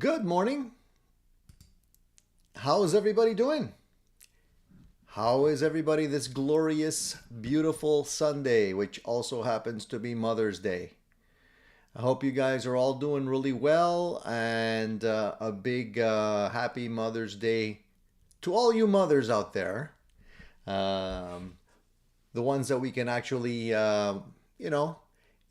Good morning. How is everybody doing? How is everybody this glorious, beautiful Sunday, which also happens to be Mother's Day? I hope you guys are all doing really well, and a big happy Mother's Day to all you mothers out there. Um, the ones that we can actually, you know,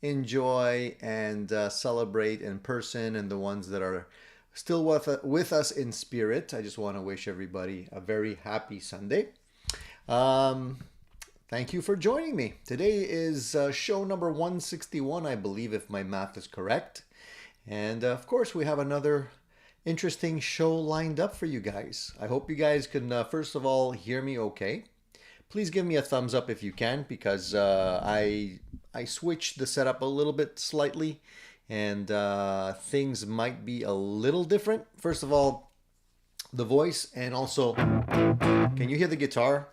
enjoy and celebrate in person, and the ones that are still with us in spirit. I just want to wish everybody a very happy Sunday. Um, Thank you for joining me. Today is show number 161, I believe, if my math is correct. And of course, we have another interesting show lined up for you guys. I hope you guys can, first of all, hear me okay. Please give me a thumbs up if you can, because I switched the setup a little bit slightly, and things might be a little different. First of all, the voice, and also, can you hear the guitar?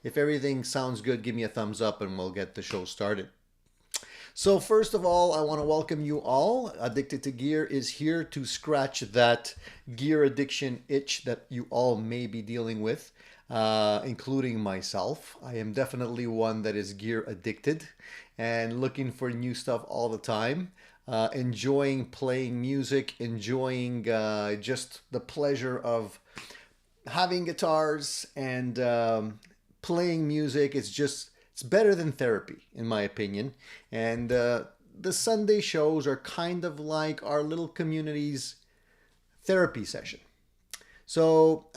If everything sounds good, give me a thumbs up and we'll get the show started. So first of all, I want to welcome you all. Addicted to Gear is here to scratch that gear addiction itch that you all may be dealing with, including myself. I am definitely one that is gear addicted and looking for new stuff all the time. Enjoying playing music, enjoying just the pleasure of having guitars and playing music. It's better than therapy, in my opinion. And the Sunday shows are kind of like our little community's therapy session. So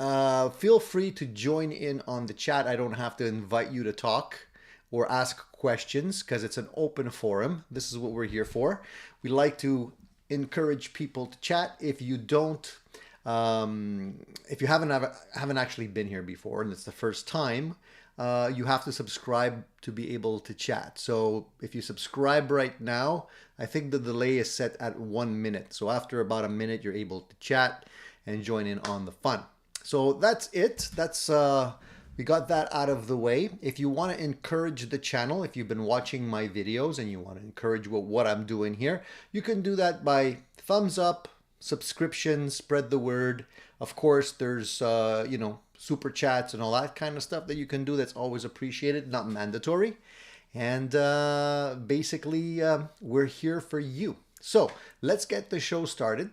feel free to join in on the chat. I don't have to invite you to talk or ask questions because it's an open forum. This is what we're here for. We like to encourage people to chat. If you don't, if you haven't actually been here before and it's the first time, you have to subscribe to be able to chat. So if you subscribe right now, I think the delay is set at 1 minute. So after about a minute, you're able to chat and join in on the fun. So that's it. We got that out of the way. If you want to encourage the channel, if you've been watching my videos and you want to encourage what I'm doing here, you can do that by thumbs up, subscription, spread the word. Of course, there's super chats and all that kind of stuff that you can do. That's always appreciated, not mandatory. And basically, we're here for you. So let's get the show started.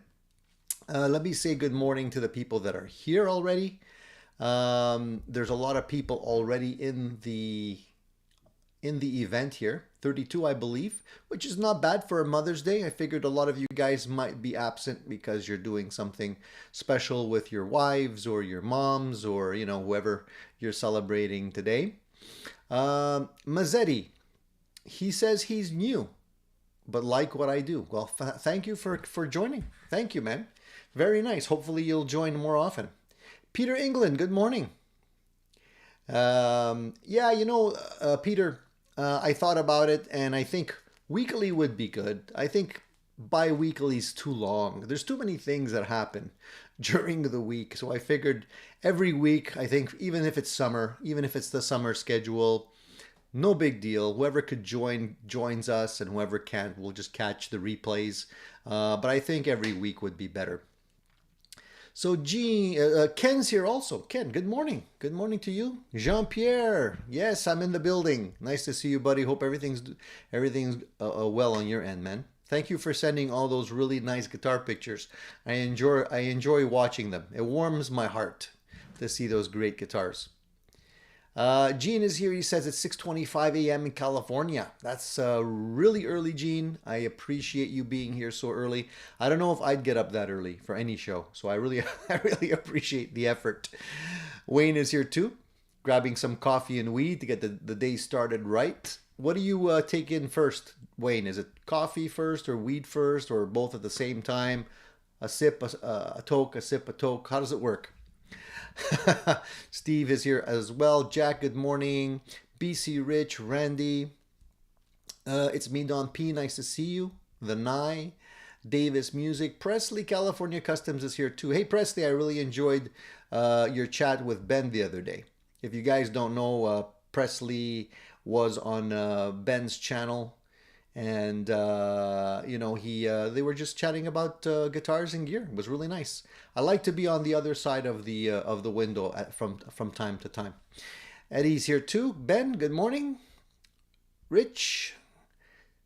Let me say good morning to the people that are here already. There's a lot of people already in the event here. 32, I believe, which is not bad for a Mother's Day. I figured a lot of you guys might be absent because you're doing something special with your wives or your moms or, whoever you're celebrating today. Mazzetti, he says he's new, but like what I do. Well, thank you for joining. Thank you, man. Very nice. Hopefully you'll join more often. Peter England, good morning. Peter, I thought about it, and I think weekly would be good. I think bi-weekly is too long. There's too many things that happen during the week. So I figured every week, I think, even if it's summer, even if it's the summer schedule, no big deal. Whoever could joins us, and whoever can't, we'll just catch the replays. But I think every week would be better. So Ken's here also. Ken, good morning. Good morning to you. Jean-Pierre, yes, I'm in the building. Nice to see you, buddy. Hope everything's well on your end, man. Thank you for sending all those really nice guitar pictures. I enjoy watching them. It warms my heart to see those great guitars. Gene is here. He says it's 6:25 a.m. in California. That's really early, Gene. I appreciate you being here so early. I don't know if I'd get up that early for any show, so I really appreciate the effort. Wayne is here too, grabbing some coffee and weed to get the day started right. What do you take in first, Wayne? Is it coffee first or weed first, or both at the same time? A sip, a toke, a sip, a toke. How does it work? Steve is here as well. Jack, good morning. BC Rich, Randy. It's me, Don P. Nice to see you. The Nye. Davis Music. Presley, California Customs is here too. Hey, Presley, I really enjoyed your chat with Ben the other day. If you guys don't know, Presley was on Ben's channel And you know, they were just chatting about guitars and gear. It was really nice. I like to be on the other side of the window from time to time. Eddie's here too. Ben, good morning. Rich,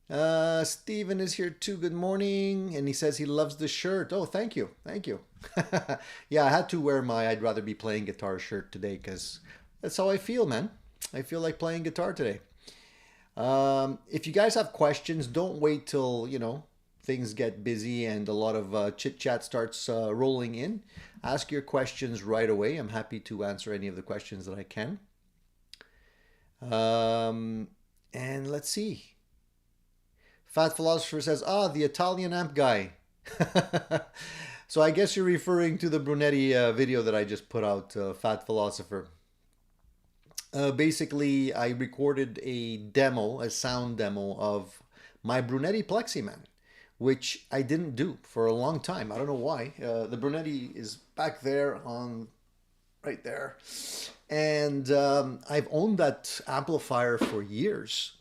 Steven is here too. Good morning. And he says he loves the shirt. Oh, thank you. Thank you. Yeah, I had to wear my I'd rather be playing guitar shirt today because that's how I feel, man. I feel like playing guitar today. If you guys have questions, don't wait till, you know, things get busy and a lot of chit chat starts rolling in. Ask your questions right away. I'm happy to answer any of the questions that I can. And let's see. Fat Philosopher says, the Italian amp guy. So I guess you're referring to the Brunetti video that I just put out, Fat Philosopher. Basically, I recorded a demo, a sound demo of my Brunetti Pleximan, which I didn't do for a long time. I don't know why. The Brunetti is back there right there. And I've owned that amplifier for years.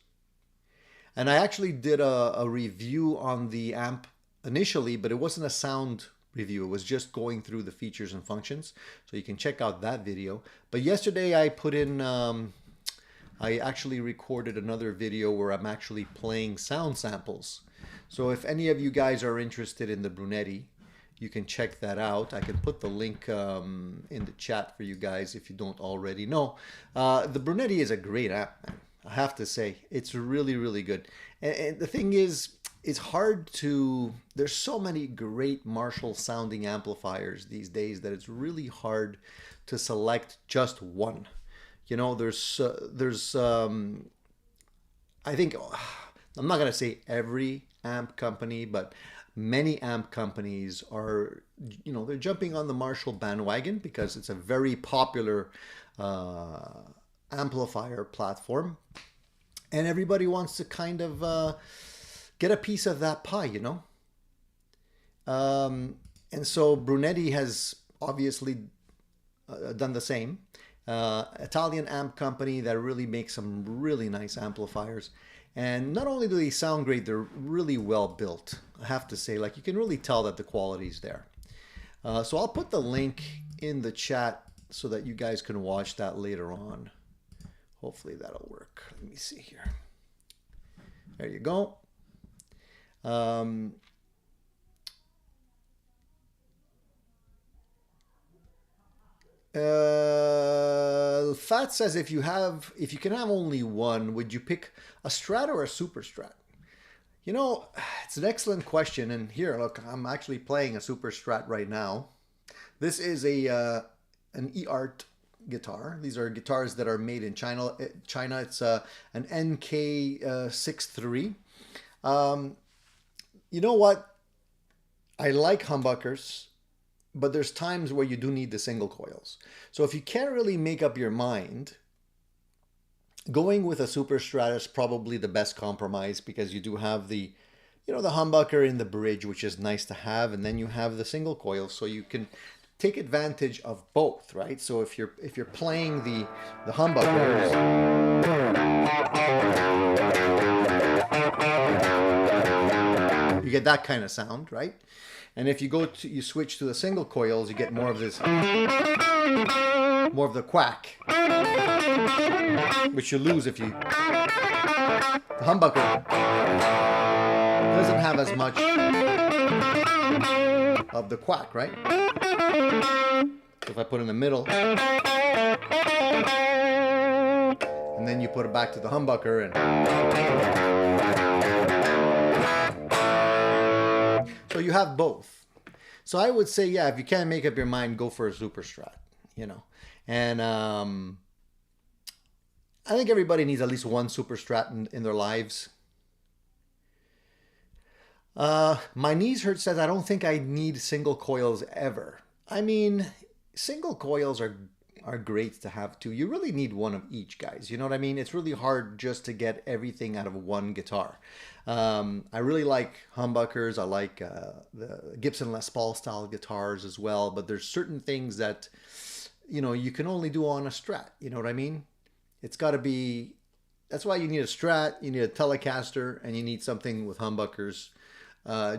And I actually did a review on the amp initially, but it wasn't a sound review. It was just going through the features and functions. So you can check out that video. But yesterday I put in, I actually recorded another video where I'm actually playing sound samples. So if any of you guys are interested in the Brunetti, you can check that out. I can put the link in the chat for you guys if you don't already know. The Brunetti is a great amp, man. I have to say, it's really, really good. And the thing is, it's hard to, there's so many great Marshall sounding amplifiers these days that it's really hard to select just one. You know, I think, I'm not going to say every amp company, but many amp companies are, you know, they're jumping on the Marshall bandwagon because it's a very popular amplifier platform. And everybody wants to kind of get a piece of that pie, you know? And so Brunetti has obviously done the same. Italian amp company that really makes some really nice amplifiers. And not only do they sound great, they're really well built. I have to say, like, you can really tell that the quality's there. So I'll put the link in the chat so that you guys can watch that later on. Hopefully that'll work. Let me see here. There you go. Fat says if you can have only one, would you pick a Strat or a Super Strat? You know, it's an excellent question. And here, look, I'm actually playing a Super Strat right now. This is an Eart guitar. These are guitars that are made in China. It's an NK63. You know what? I like humbuckers, but there's times where you do need the single coils. So if you can't really make up your mind, going with a Super Strat is probably the best compromise because you do have the, you know, the humbucker in the bridge, which is nice to have, and then you have the single coils, so you can take advantage of both, right? So if you're playing the humbuckers, you get that kind of sound, right? And if you switch to the single coils, you get more of this, more of the quack, which you lose if the humbucker doesn't have as much of the quack, right? So if I put in the middle, and then you put it back to the humbucker, and so you have both. So I would say, yeah, if you can't make up your mind, go for a Super Strat, you know. And I think everybody needs at least one Super Strat in their lives. My knees hurt says, I don't think I need single coils ever. I mean, single coils are great to have too. You really need one of each, guys. You know what I mean? It's really hard just to get everything out of one guitar. I really like humbuckers. I like the Gibson Les Paul style guitars as well. But there's certain things that, you know, you can only do on a Strat. You know what I mean? It's got to be that's why you need a Strat, you need a Telecaster, and you need something with humbuckers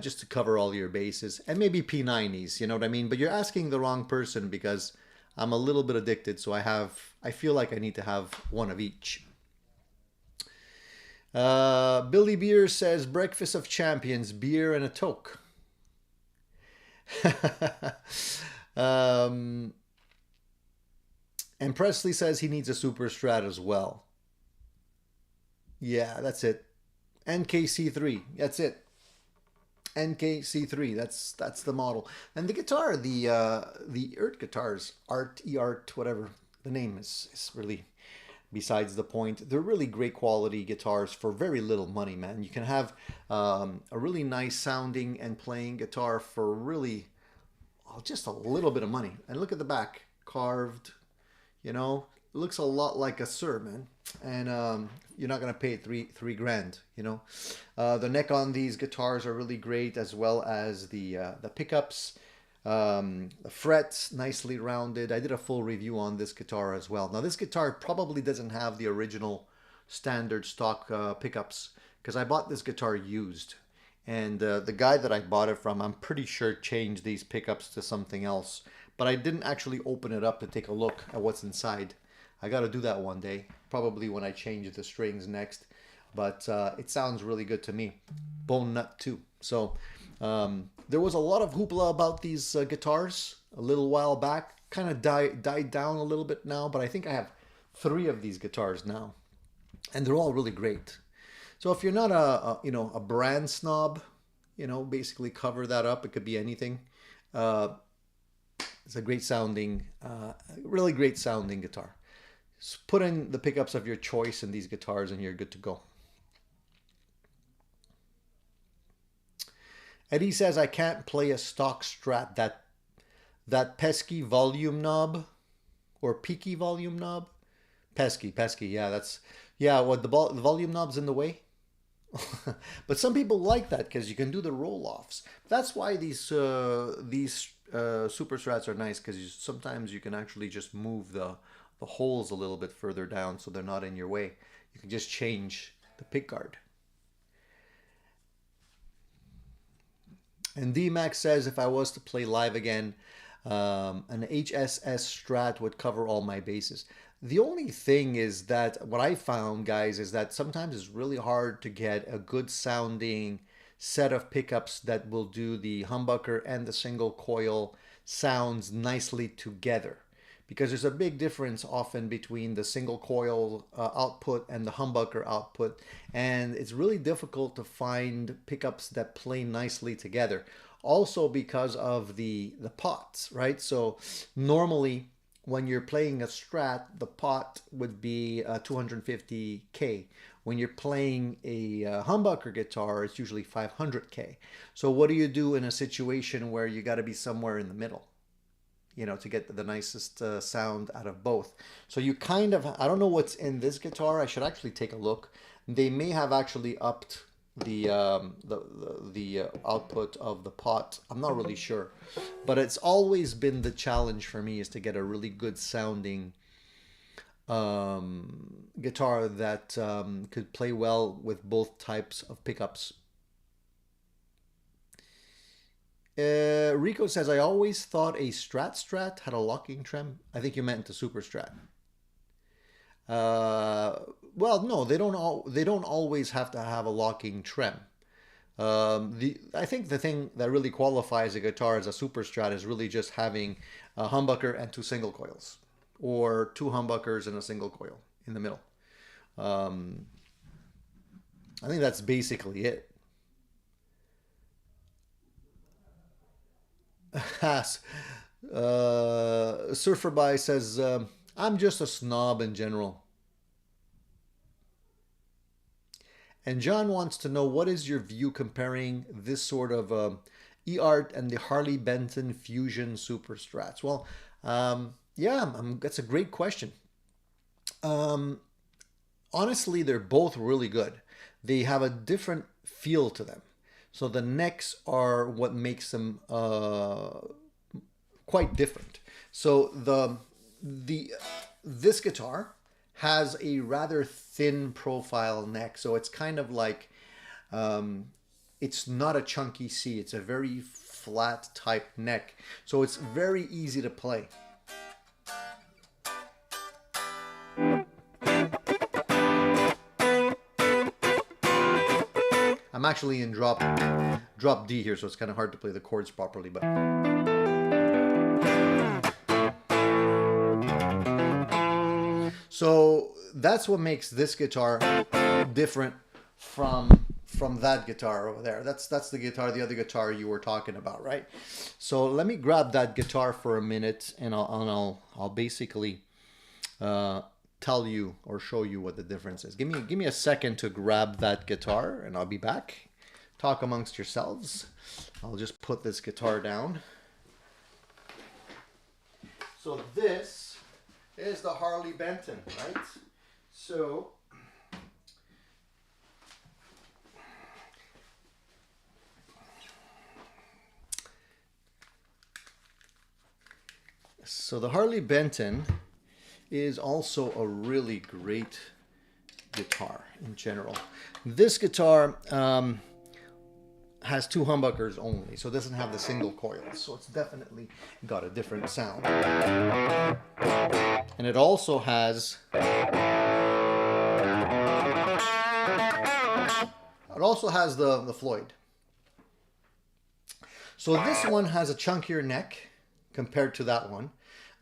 just to cover all your bases, and maybe P90s, you know what I mean? But you're asking the wrong person because I'm a little bit addicted, so I feel like I need to have one of each. Billy Beer says, breakfast of champions, beer and a toke. And Presley says he needs a Super Strat as well. Yeah, that's it. NKC3, that's it. NKC3, that's the model. And the guitar, the Eart guitars, Eart, whatever the name is really besides the point. They're really great quality guitars for very little money, man. You can have a really nice sounding and playing guitar for really just a little bit of money. And look at the back, carved, you know, it looks a lot like a Sir, man. And you're not gonna pay three grand, you know. The neck on these guitars are really great, as well as the pickups, the frets nicely rounded. I did a full review on this guitar as well. Now this guitar probably doesn't have the original standard stock pickups, because I bought this guitar used, and the guy that I bought it from, I'm pretty sure changed these pickups to something else, but I didn't actually open it up to take a look at what's inside. I got to do that one day, probably when I change the strings next. But it sounds really good to me. Bone nut too. So there was a lot of hoopla about these guitars a little while back. Kind of died down a little bit now, but I think I have 3 of these guitars now, and they're all really great. So if you're not a brand snob, you know, basically cover that up. It could be anything. It's a great sounding, really great sounding guitar. Just put in the pickups of your choice in these guitars and you're good to go. Eddie says, I can't play a stock Strat. That pesky volume knob or peaky volume knob. Pesky, yeah, what the volume knob's in the way. But some people like that because you can do the roll-offs. That's why these Super Strats are nice, because sometimes you can actually just move the holes a little bit further down so they're not in your way. You can just change the pick guard. And D-Max says, if I was to play live again, an HSS Strat would cover all my bases. The only thing is that what I found, guys, is that sometimes it's really hard to get a good sounding set of pickups that will do the humbucker and the single coil sounds nicely together. Because there's a big difference often between the single coil output and the humbucker output, and it's really difficult to find pickups that play nicely together. Also because of the pots, right? So normally when you're playing a Strat, the pot would be 250K. When you're playing a humbucker guitar, it's usually 500K. So what do you do in a situation where you got to be somewhere in the middle, you know, to get the nicest sound out of both? So you kind of, I don't know what's in this guitar. I should actually take a look. They may have actually upped the output of the pot. I'm not really sure, but it's always been the challenge for me, is to get a really good sounding guitar that could play well with both types of pickups. Rico says, I always thought a Strat had a locking trem. I think you meant the Super Strat. Well, no, they don't always have to have a locking trem. I think the thing that really qualifies a guitar as a Super Strat is really just having a humbucker and 2 single coils, or 2 humbuckers and a single coil in the middle. I think that's basically it. Surferby says, I'm just a snob in general. And John wants to know, what is your view comparing this sort of Eart and the Harley Benton Fusion Super Strats? Well, yeah, that's a great question. Honestly, they're both really good. They have a different feel to them. So the necks are what makes them quite different. So this guitar has a rather thin profile neck. So it's kind of like, it's not a chunky C. It's a very flat type neck. So it's very easy to play. I'm actually in drop D here, so it's kind of hard to play the chords properly, but so that's what makes this guitar different from that guitar over there. That's the guitar, the other guitar you were talking about, right? So let me grab that guitar for a minute, and I'll basically tell you or show you what the difference is. Give me a second to grab that guitar, and I'll be back. Talk amongst yourselves. I'll just put this guitar down. So this is the Harley Benton, right? So the Harley Benton is also a really great guitar in general. This guitar has 2 humbuckers only, so it doesn't have the single coils, so it's definitely got a different sound. And it also has the Floyd. So this one has a chunkier neck compared to that one.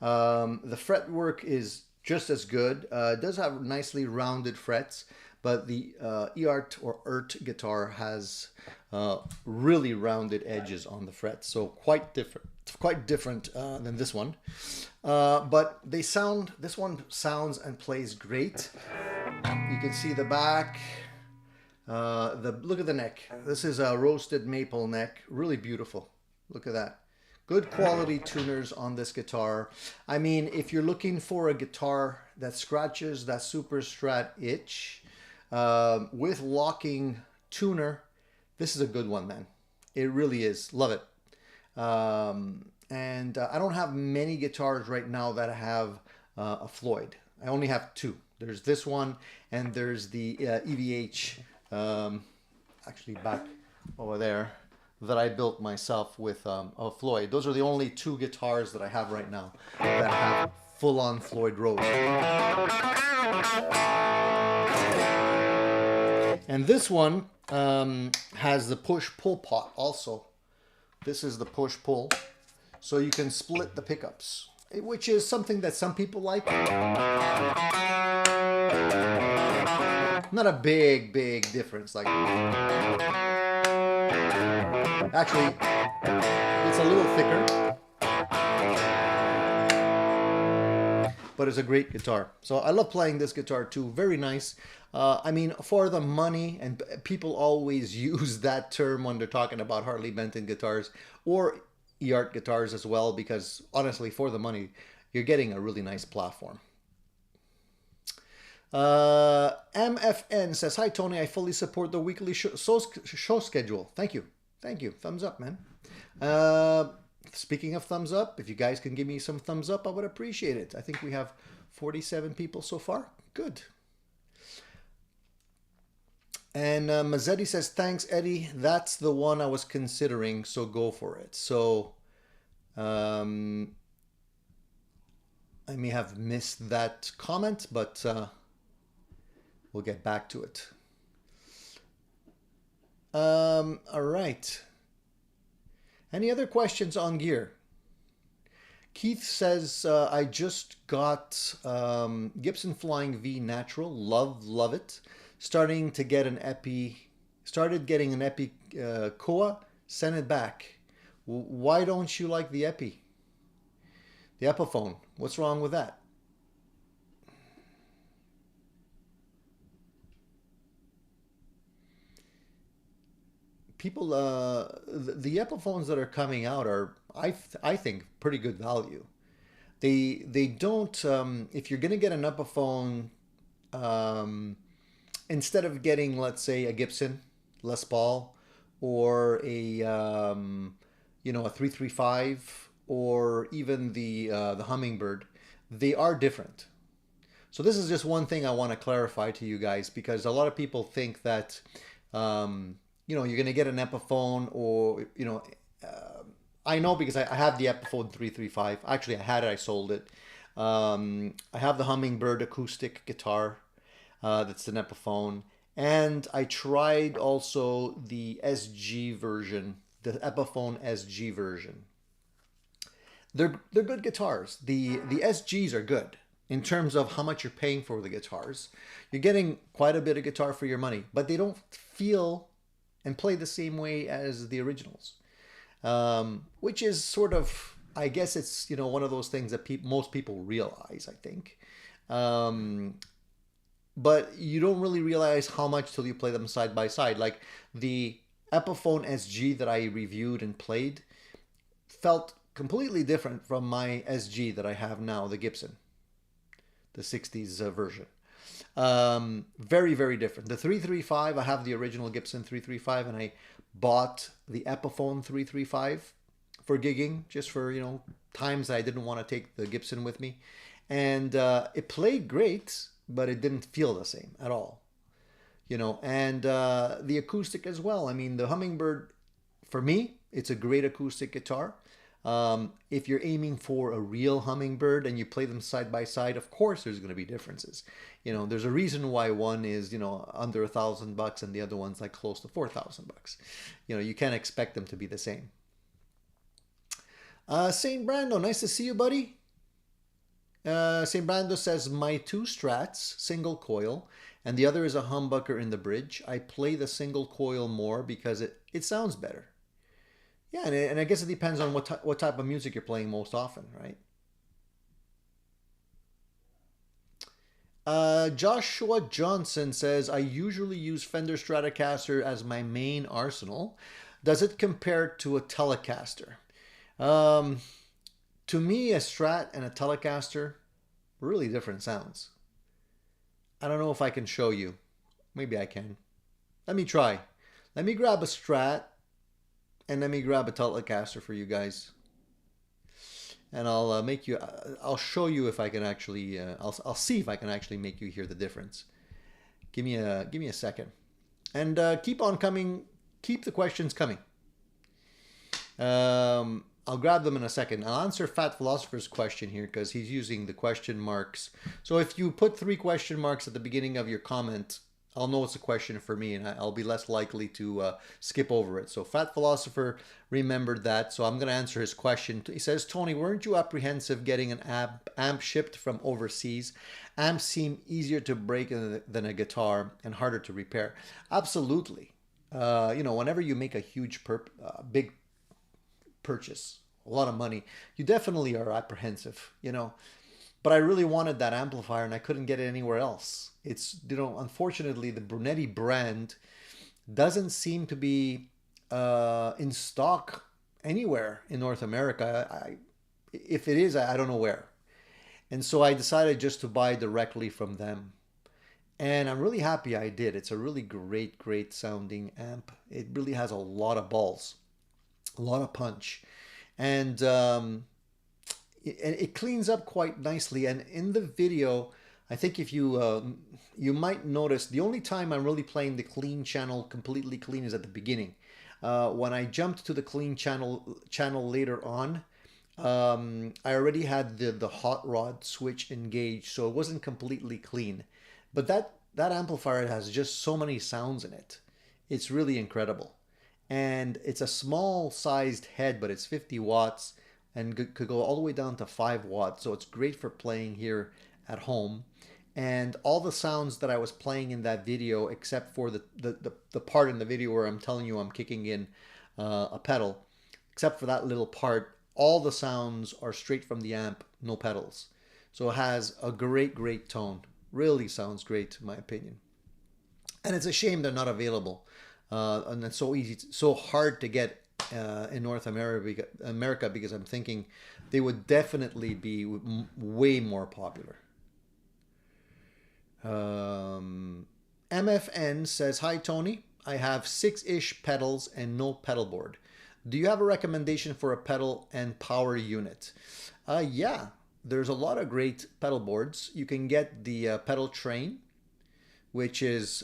The fretwork is just as good. It does have nicely rounded frets, but the Eart or Eart guitar has really rounded edges on the frets, so quite different than this one. But this one sounds and plays great. You can see the back. Look at the neck. This is a roasted maple neck, really beautiful. Look at that. Good quality tuners on this guitar. I mean, if you're looking for a guitar that scratches that Super Strat itch with locking tuner, this is a good one, man. It really is. Love it. And I don't have many guitars right now that have a Floyd. I only have 2. There's this one, and there's the EVH, actually back over there, that I built myself with a Floyd. Those are the only 2 guitars that I have right now that have full-on Floyd Rose. And this one has the push-pull pot also. This is the push-pull. So you can split the pickups, which is something that some people like. Not a big difference. Like, actually, it's a little thicker, but it's a great guitar. So I love playing this guitar too. Very nice. I mean, for the money, and people always use that term when they're talking about Harley Benton guitars or Eart guitars as well, because honestly, for the money, you're getting a really nice platform. MFN says, "Hi Tony, I fully support the weekly show schedule." Thank you. Thumbs up, man. Speaking of thumbs up, if you guys can give me some thumbs up, I would appreciate it. I think we have 47 people so far. Good. And Mazzetti says, "Thanks, Eddie. That's the one I was considering, so go for it." So I may have missed that comment, but we'll get back to it. All right. Any other questions on gear? Keith says, I just got Gibson Flying V Natural. Love it. Started getting an Epi Koa. Send it back. Why don't you like the Epi? The Epiphone. What's wrong with that? People, the Epiphones that are coming out are, I think, pretty good value. They don't, if you're going to get an Epiphone, instead of getting, let's say, a Gibson Les Paul or a, a 335 or even the Hummingbird, they are different. So this is just one thing I want to clarify to you guys, because a lot of people think that, you know, you're going to get an Epiphone, or, you know, I know because I have the Epiphone 335. Actually, I had it, I sold it. I have the Hummingbird acoustic guitar, that's an Epiphone. And I tried also the SG version, the Epiphone SG version. They're good guitars. The SGs are good in terms of how much you're paying for the guitars. You're getting quite a bit of guitar for your money, but they don't feel and play the same way as the originals, which is sort of, I guess it's, you know, one of those things that most people realize, I think. But you don't really realize how much till you play them side by side. Like the Epiphone SG that I reviewed and played felt completely different from my SG that I have now, the Gibson, the 60s version. Very, very different. The 335, I have the original Gibson 335, and I bought the Epiphone 335 for gigging, just for, you know, times I didn't want to take the Gibson with me. And it played great, but it didn't feel the same at all, you know. And the acoustic as well. I mean, the Hummingbird, for me, it's a great acoustic guitar. If you're aiming for a real Hummingbird and you play them side by side, of course there's going to be differences. You know, there's a reason why one is, you know, under $1,000 and the other one's like close to $4,000. You know, you can't expect them to be the same. Saint Brando, nice to see you, buddy. St. Brando says, my two Strats, single coil, and the other is a humbucker in the bridge. I play the single coil more because it sounds better. Yeah, and I guess it depends on what type of music you're playing most often, right? Joshua Johnson says, I usually use Fender Stratocaster as my main arsenal. Does it compare to a Telecaster? To me, a Strat and a Telecaster, really different sounds. I don't know if I can show you. Maybe I can. Let me try. Let me grab a Strat and let me grab a Telecaster for you guys. And I'll I'll show you if I can actually, I'll see if I can actually make you hear the difference. Give me a second. And keep on coming. Keep the questions coming. I'll grab them in a second. I'll answer Fat Philosopher's question here because he's using the question marks. So if you put 3 question marks at the beginning of your comment, I'll know it's a question for me and I'll be less likely to skip over it. So Fat Philosopher remembered that, so I'm going to answer his question. He says, Tony, weren't you apprehensive getting an amp shipped from overseas? Amps seem easier to break than a guitar and harder to repair. Absolutely. You know, whenever you make a huge big purchase, a lot of money, you definitely are apprehensive, you know. But I really wanted that amplifier and I couldn't get it anywhere else. It's, you know, unfortunately the Brunetti brand doesn't seem to be in stock anywhere in North America. If it is, I don't know where. And so I decided just to buy directly from them. And I'm really happy I did. It's a really great sounding amp. It really has a lot of balls, a lot of punch. And it cleans up quite nicely. And in the video, I think if you you might notice the only time I'm really playing the clean channel completely clean is at the beginning. When I jumped to the clean channel later on, I already had the hot rod switch engaged, so it wasn't completely clean. But that amplifier has just so many sounds in it. It's really incredible. And it's a small sized head, but it's 50 watts and could go all the way down to 5 watts. So it's great for playing here at home. And all the sounds that I was playing in that video, except for the part in the video where I'm telling you I'm kicking in a pedal, except for that little part, all the sounds are straight from the amp, no pedals. So it has a great tone. Really sounds great in my opinion. And it's a shame they're not available. And it's so hard to get in North America because I'm thinking they would definitely be way more popular. MFN says, hi Tony, I have 6-ish pedals and no pedal board. Do you have a recommendation for a pedal and power unit? Yeah, there's a lot of great pedal boards. You can get the pedal train, which is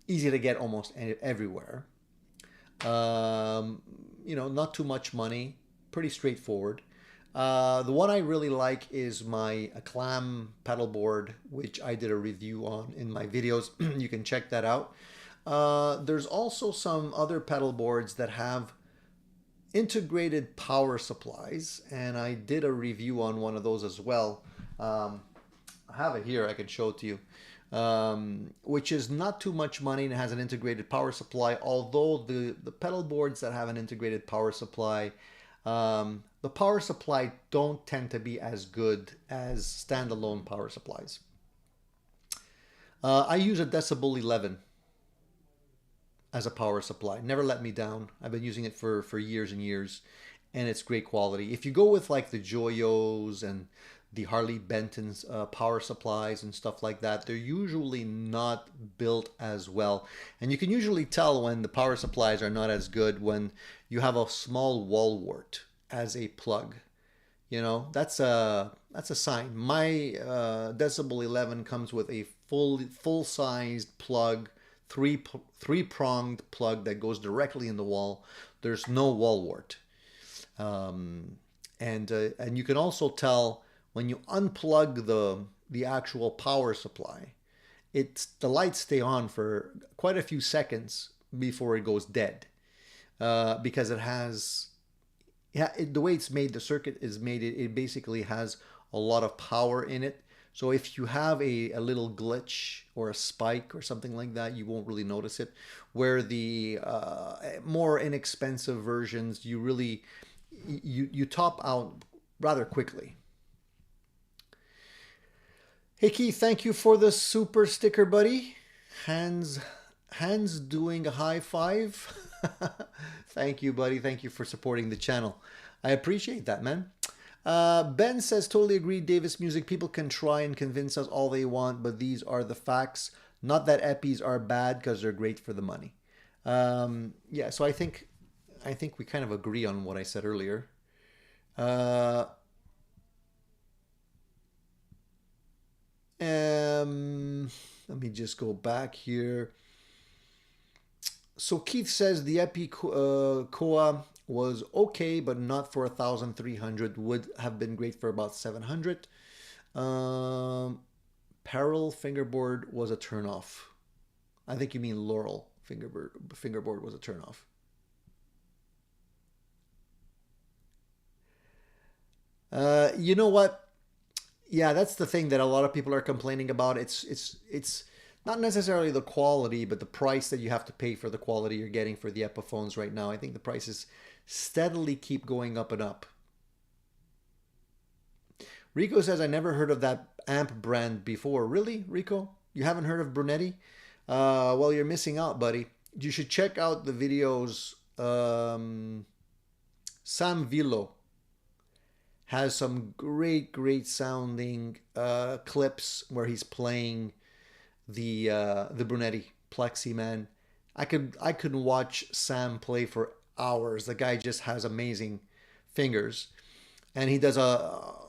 easy to get almost everywhere. You know, not too much money, pretty straightforward. The one I really like is my clam pedal board, which I did a review on in my videos. You can check that out. There's also some other pedal boards that have integrated power supplies, and I did a review on one of those as well. I have it here, I can show it to you, which is not too much money and it has an integrated power supply, although the pedal boards that have an integrated power supply, the power supply don't tend to be as good as standalone power supplies. I use a Decibel 11 as a power supply. Never let me down. I've been using it for years and years, and it's great quality. If you go with like the Joyos and the Harley Benton's power supplies and stuff like that, they're usually not built as well. And you can usually tell when the power supplies are not as good when you have a small wall wart as a plug. You know, that's a sign. My Decibel 11 comes with a full-sized plug, three-pronged plug that goes directly in the wall. There's no wall wart. And you can also tell when you unplug the actual power supply, the lights stay on for quite a few seconds before it goes dead, because it has, the way it's made, the circuit is made, it basically has a lot of power in it. So if you have a little glitch or a spike or something like that, you won't really notice it. Where the more inexpensive versions, you top out rather quickly. Hey Keith, thank you for the super sticker, buddy. Hands doing a high five. Thank you, buddy. Thank you for supporting the channel. I appreciate that, man. Ben says, totally agree, Davis Music. People can try and convince us all they want, but these are the facts. Not that Epis are bad, because they're great for the money. Yeah, so I think we kind of agree on what I said earlier. Let me just go back here. So Keith says the Epi Koa was okay, but not for 1,300. Would have been great for about 700. Peril fingerboard was a turnoff. I think you mean Laurel fingerboard was a turnoff. You know what? Yeah, that's the thing that a lot of people are complaining about. It's not necessarily the quality, but the price that you have to pay for the quality you're getting for the Epiphones right now. I think the prices steadily keep going up and up. Rico says, I never heard of that amp brand before. Really, Rico? You haven't heard of Brunetti? Well, you're missing out, buddy. You should check out the videos. Sam Villo has some great sounding clips where he's playing the Brunetti Plexi, man. I could watch Sam play for hours. The guy just has amazing fingers, and he does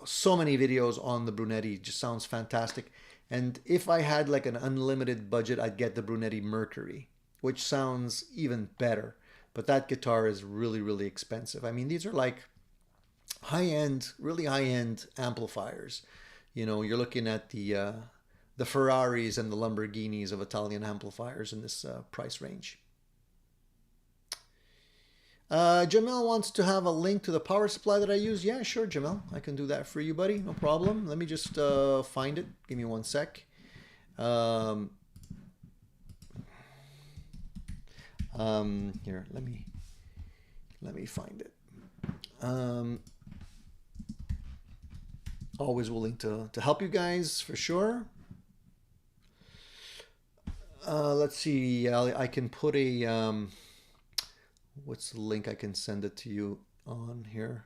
so many videos on the Brunetti. It just sounds fantastic. And if I had like an unlimited budget, I'd get the Brunetti Mercury, which sounds even better. But that guitar is really expensive. I mean, these are like high-end, really high-end amplifiers. You know, you're looking at the Ferraris and the Lamborghinis of Italian amplifiers in this price range. Jamel wants to have a link to the power supply that I use. Yeah, sure, Jamel. I can do that for you, buddy. No problem. Let me just find it. Give me one sec. Here, let me find it. Always willing to help you guys, for sure. Let's see. I can put a... what's the link? I can send it to you on here.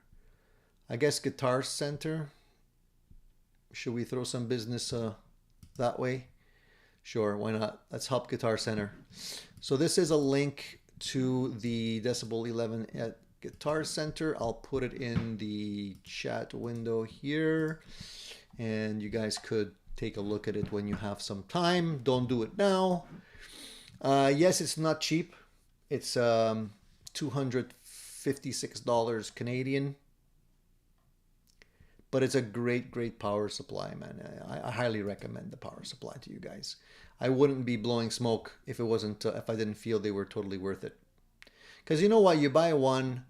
I guess Guitar Center. Should we throw some business that way? Sure, why not? Let's help Guitar Center. So this is a link to the Decibel 11 Guitar Center. I'll put it in the chat window here, and you guys could take a look at it when you have some time. Don't do it now. Yes, it's not cheap. It's $256 Canadian. But it's a great power supply, man. I highly recommend the power supply to you guys. I wouldn't be blowing smoke if it wasn't, if I didn't feel they were totally worth it. Because you know what, you buy one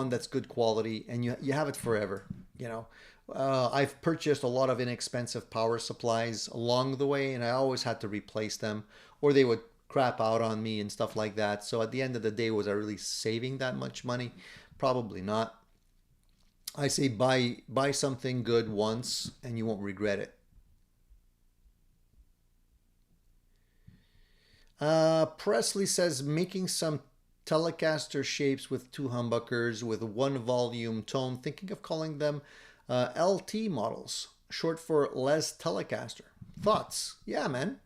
that's good quality, and you have it forever. You know, I've purchased a lot of inexpensive power supplies along the way, and I always had to replace them, or they would crap out on me and stuff like that. So at the end of the day, was I really saving that much money? Probably not. I say buy something good once and you won't regret it. Presley says making some Telecaster shapes with 2 humbuckers with 1 volume tone, thinking of calling them LT models, short for Les Telecaster. Thoughts? Yeah, man.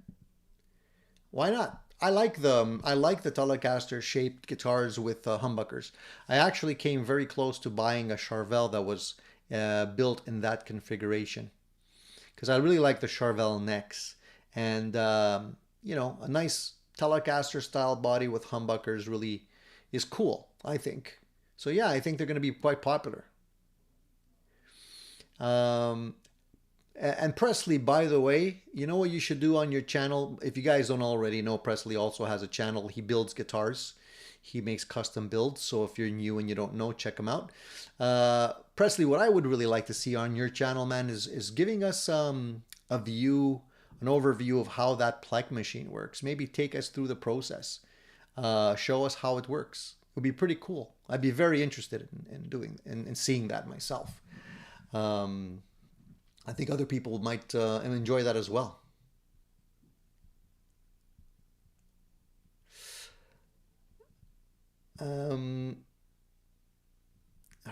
Why not? I like the Telecaster shaped guitars with humbuckers. I actually came very close to buying a Charvel that was built in that configuration, because I really like the Charvel necks, and you know, a nice Telecaster style body with humbuckers really is cool, I think. So yeah, I think they're going to be quite popular. And Presley, by the way, you know what you should do on your channel? If you guys don't already know, Presley also has a channel. He builds guitars. He makes custom builds. So if you're new and you don't know, check him out. Presley, what I would really like to see on your channel, man, is giving us a view, an overview of how that Plek machine works. Maybe take us through the process. Show us how it works. It would be pretty cool. I'd be very interested in seeing that myself. I think other people might enjoy that as well. All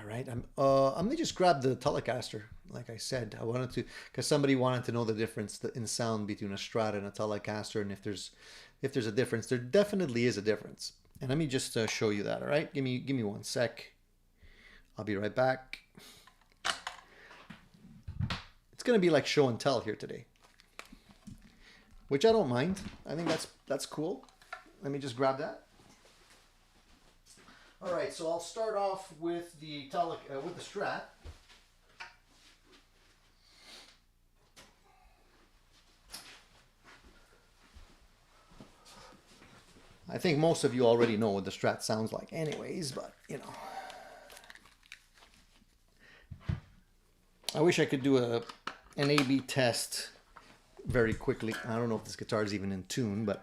right, I'm gonna just grab the Telecaster. Like I said, I wanted to, because somebody wanted to know the difference in sound between a Strat and a Telecaster, and if there's a difference. There definitely is a difference, and let me just show you that. All right, give me 1 sec. I'll be right back. It's going to be like show and tell here today, which I don't mind. I think that's cool. Let me just grab that. All right, so I'll start off with the Strat. I think most of you already know what the Strat sounds like anyways, but you know. I wish I could do an A/B test very quickly. I don't know if this guitar is even in tune, but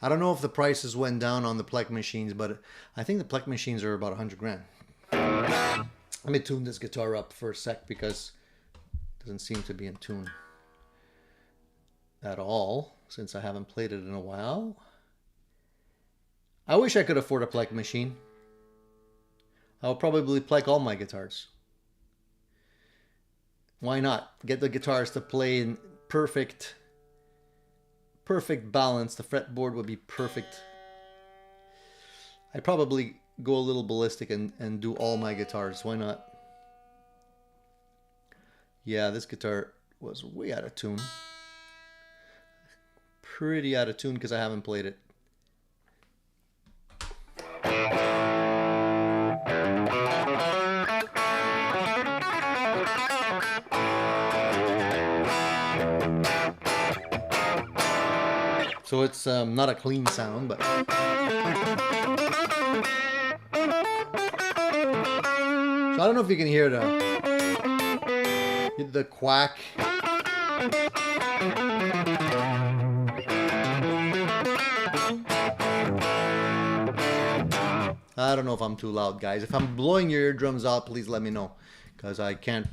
I don't know if the prices went down on the Plek machines, but I think the Plek machines are about 100 grand. Let me tune this guitar up for a sec, because it doesn't seem to be in tune at all since I haven't played it in a while. I wish I could afford a Plek machine. I'll probably Plek all my guitars. Why not? Get the guitars to play in perfect balance. The fretboard would be perfect. I'd probably go a little ballistic and do all my guitars. Why not? Yeah, this guitar was way out of tune. Pretty out of tune because I haven't played it. So it's not a clean sound, but... So I don't know if you can hear the quack. I don't know if I'm too loud, guys. If I'm blowing your eardrums out, please let me know, because I can't...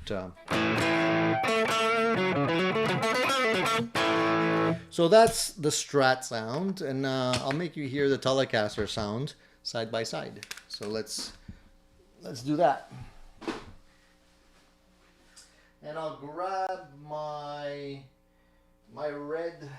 So that's the Strat sound, and I'll make you hear the Telecaster sound side by side. So let's do that. And I'll grab my red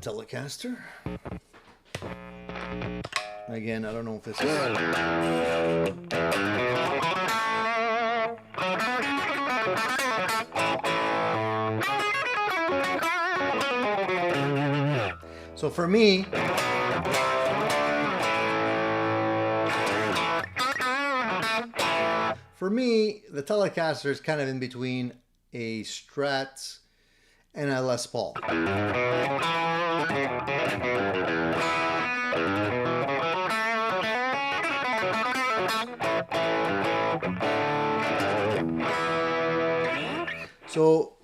Telecaster. Again, I don't know if this is... So for me, the Telecaster is kind of in between a Strat and a Les Paul. So,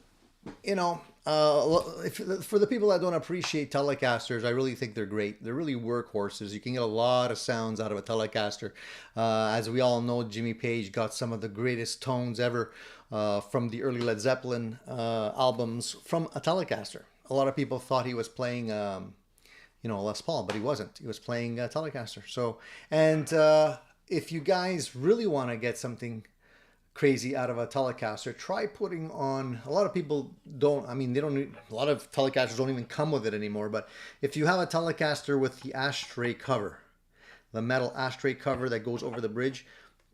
you know, for the people that don't appreciate Telecasters, I really think they're great. They're really workhorses. You can get a lot of sounds out of a Telecaster. As we all know, Jimmy Page got some of the greatest tones ever from the early Led Zeppelin albums from a Telecaster. A lot of people thought he was playing, you know, Les Paul, but he wasn't. He was playing a Telecaster. So, and if you guys really want to get something crazy out of a Telecaster, try putting on, a lot of people don't, I mean, they don't, a lot of Telecasters don't even come with it anymore, but if you have a Telecaster with the ashtray cover, the metal ashtray cover that goes over the bridge,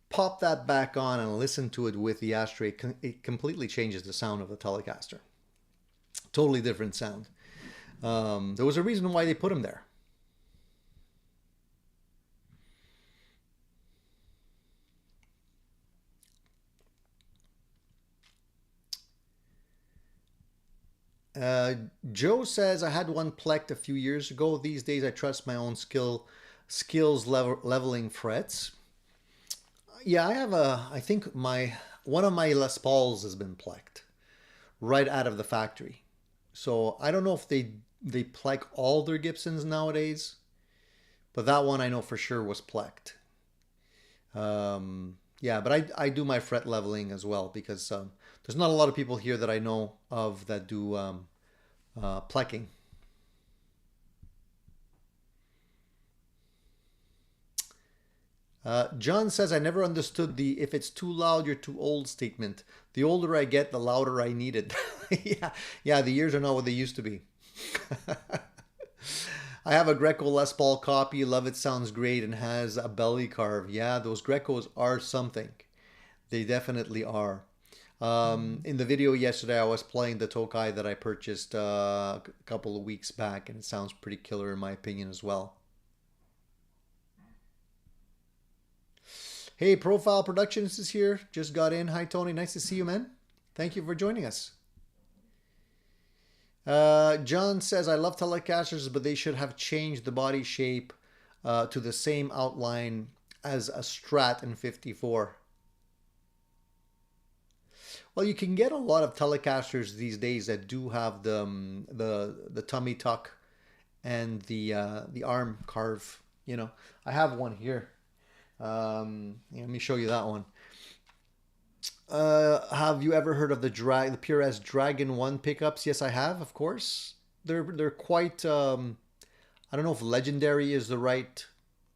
pop that back on and listen to it with the ashtray. It completely changes the sound of the Telecaster. Totally different sound. There was a reason why they put them there. Joe says, I had one plecked a few years ago. These days I trust my own skills leveling frets. Yeah, I have I think one of my Les Pauls has been plecked right out of the factory. So I don't know if they pleck all their Gibsons nowadays, but that one I know for sure was plecked. Yeah, but I do my fret leveling as well, because there's not a lot of people here that I know of that do plecking. John says, I never understood the if it's too loud, you're too old statement. The older I get, the louder I need it. Yeah, the years are not what they used to be. I have a Greco Les Paul copy. Love it, sounds great, and has a belly carve. Yeah, those Grecos are something. They definitely are. In the video yesterday, I was playing the Tokai that I purchased a couple of weeks back, and it sounds pretty killer in my opinion as well. Hey, Profile Productions is here. Just got in. Hi, Tony. Nice to see you, man. Thank you for joining us. John says, I love Telecasters, but they should have changed the body shape to the same outline as a Strat in 54. Well, you can get a lot of Telecasters these days that do have the tummy tuck and the arm carve. You know, I have one here. Let me show you that one. Have you ever heard of the Pure S Dragon 1 pickups? Yes, I have, of course. They're quite I don't know if legendary is the right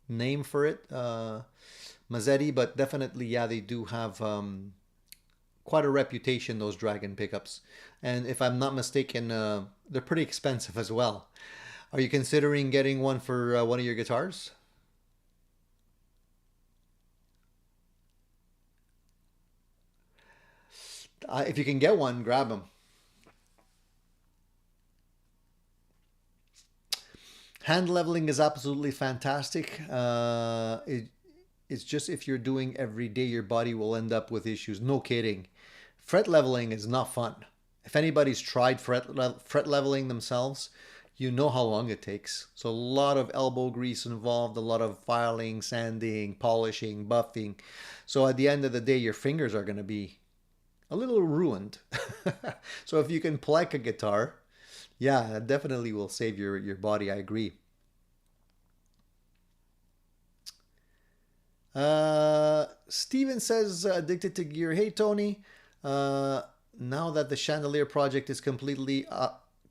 name for it, Mazzetti, but definitely, yeah, they do have quite a reputation, those Dragon pickups. And if I'm not mistaken, they're pretty expensive as well. Are you considering getting one for one of your guitars? If you can get one, grab them. Hand leveling is absolutely fantastic. It's just if you're doing every day, your body will end up with issues. No kidding. Fret leveling is not fun. If anybody's tried fret leveling themselves, you know how long it takes. So a lot of elbow grease involved, a lot of filing, sanding, polishing, buffing. So at the end of the day, your fingers are going to be a little ruined. So if you can pleck a guitar, yeah, that definitely will save your body. I agree. Steven says, Addicted to Gear. Hey, Tony. Now that the chandelier project is completely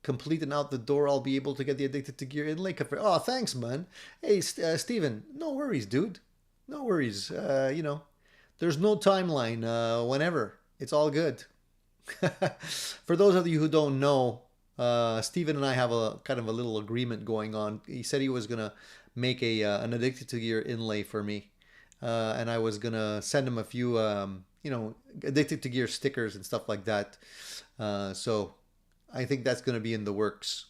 complete and out the door, I'll be able to get the Addicted to Gear inlay cover. Oh, thanks, man. Hey, Steven, no worries, dude. No worries. You know, there's no timeline. Whenever. It's all good. For those of you who don't know, Steven and I have a kind of a little agreement going on. He said he was going to make an Addicted to Gear inlay for me. And I was going to send him a few, you know, Addicted to Gear stickers and stuff like that. So I think that's going to be in the works.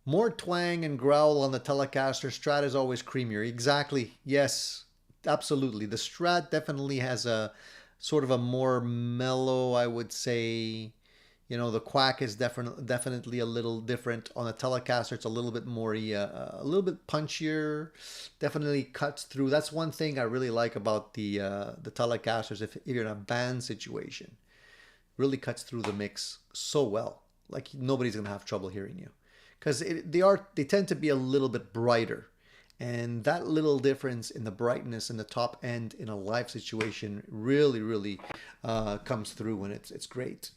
More twang and growl on the Telecaster. Strat is always creamier. Exactly. Yes, absolutely. The Strat definitely has a sort of a more mellow, I would say. You know, the quack is definitely a little different. On the Telecaster, it's a little bit more, a little bit punchier. Definitely cuts through. That's one thing I really like about the Telecasters. If you're in a band situation, really cuts through the mix so well. Like nobody's gonna have trouble hearing you, because they tend to be a little bit brighter, and that little difference in the brightness in the top end in a live situation really comes through, and it's great.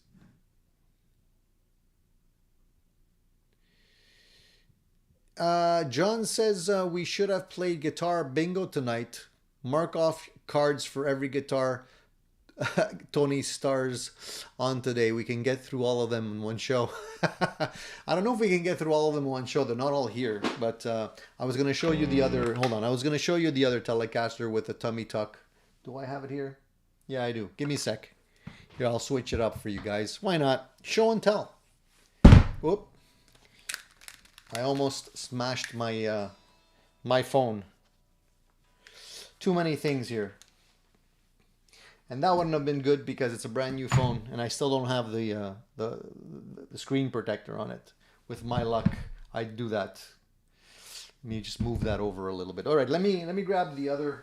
John says we should have played guitar bingo tonight. Mark off cards for every guitar Tony stars on today. We can get through all of them in one show. I don't know if we can get through all of them in one show. They're not all here, but I was going to show you the other. Hold on. I was going to show you the other Telecaster with the tummy tuck. Do I have it here? Yeah, I do. Give me a sec. Here, I'll switch it up for you guys. Why not? Show and tell. Whoop. I almost smashed my my phone. Too many things here. And that wouldn't have been good because it's a brand new phone and I still don't have the screen protector on it. With my luck, I'd do that. Let me just move that over a little bit. All right, let me grab the other.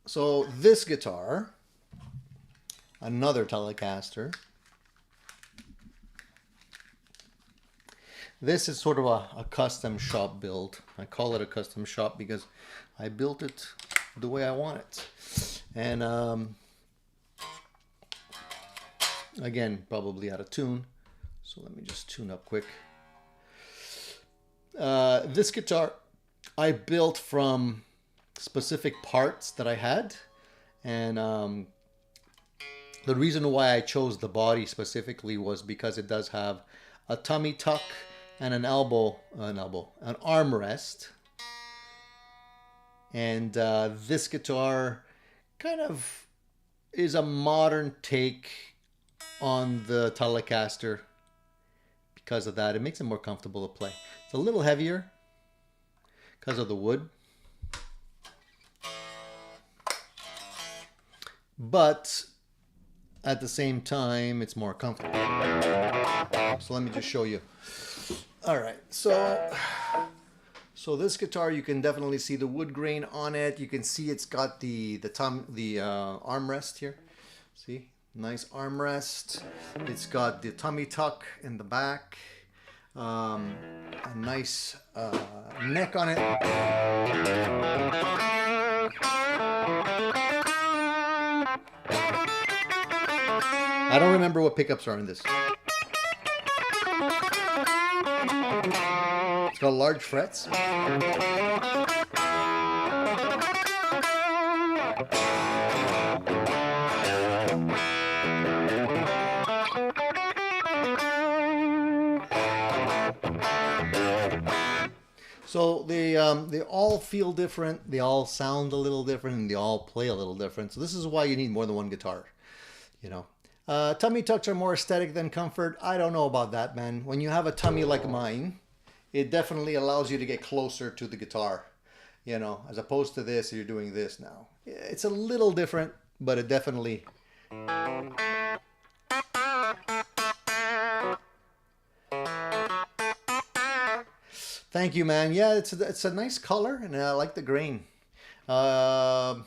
So this guitar, another Telecaster. This is sort of a custom shop build. I call it a custom shop because I built it the way I want it. And again, probably out of tune. So let me just tune up quick. This guitar I built from specific parts that I had, and the reason why I chose the body specifically was because it does have a tummy tuck and an armrest, and this guitar kind of is a modern take on the Telecaster. Because of that, it makes it more comfortable to play. It's a little heavier because of the wood. But at the same time, it's more comfortable. So let me just show you. All right, so this guitar, you can definitely see the wood grain on it. You can see it's got the armrest here. See, nice armrest. It's got the tummy tuck in the back. A nice neck on it. I don't remember what pickups are in this. It's got large frets. So they all feel different, they all sound a little different, and they all play a little different. So this is why you need more than one guitar, you know. Tummy tucks are more aesthetic than comfort. I don't know about that, man. When you have a tummy like mine, it definitely allows you to get closer to the guitar, you know, as opposed to this, you're doing this now. It's a little different, but it definitely... Thank you, man. Yeah, it's a nice color, and I like the grain. Uh,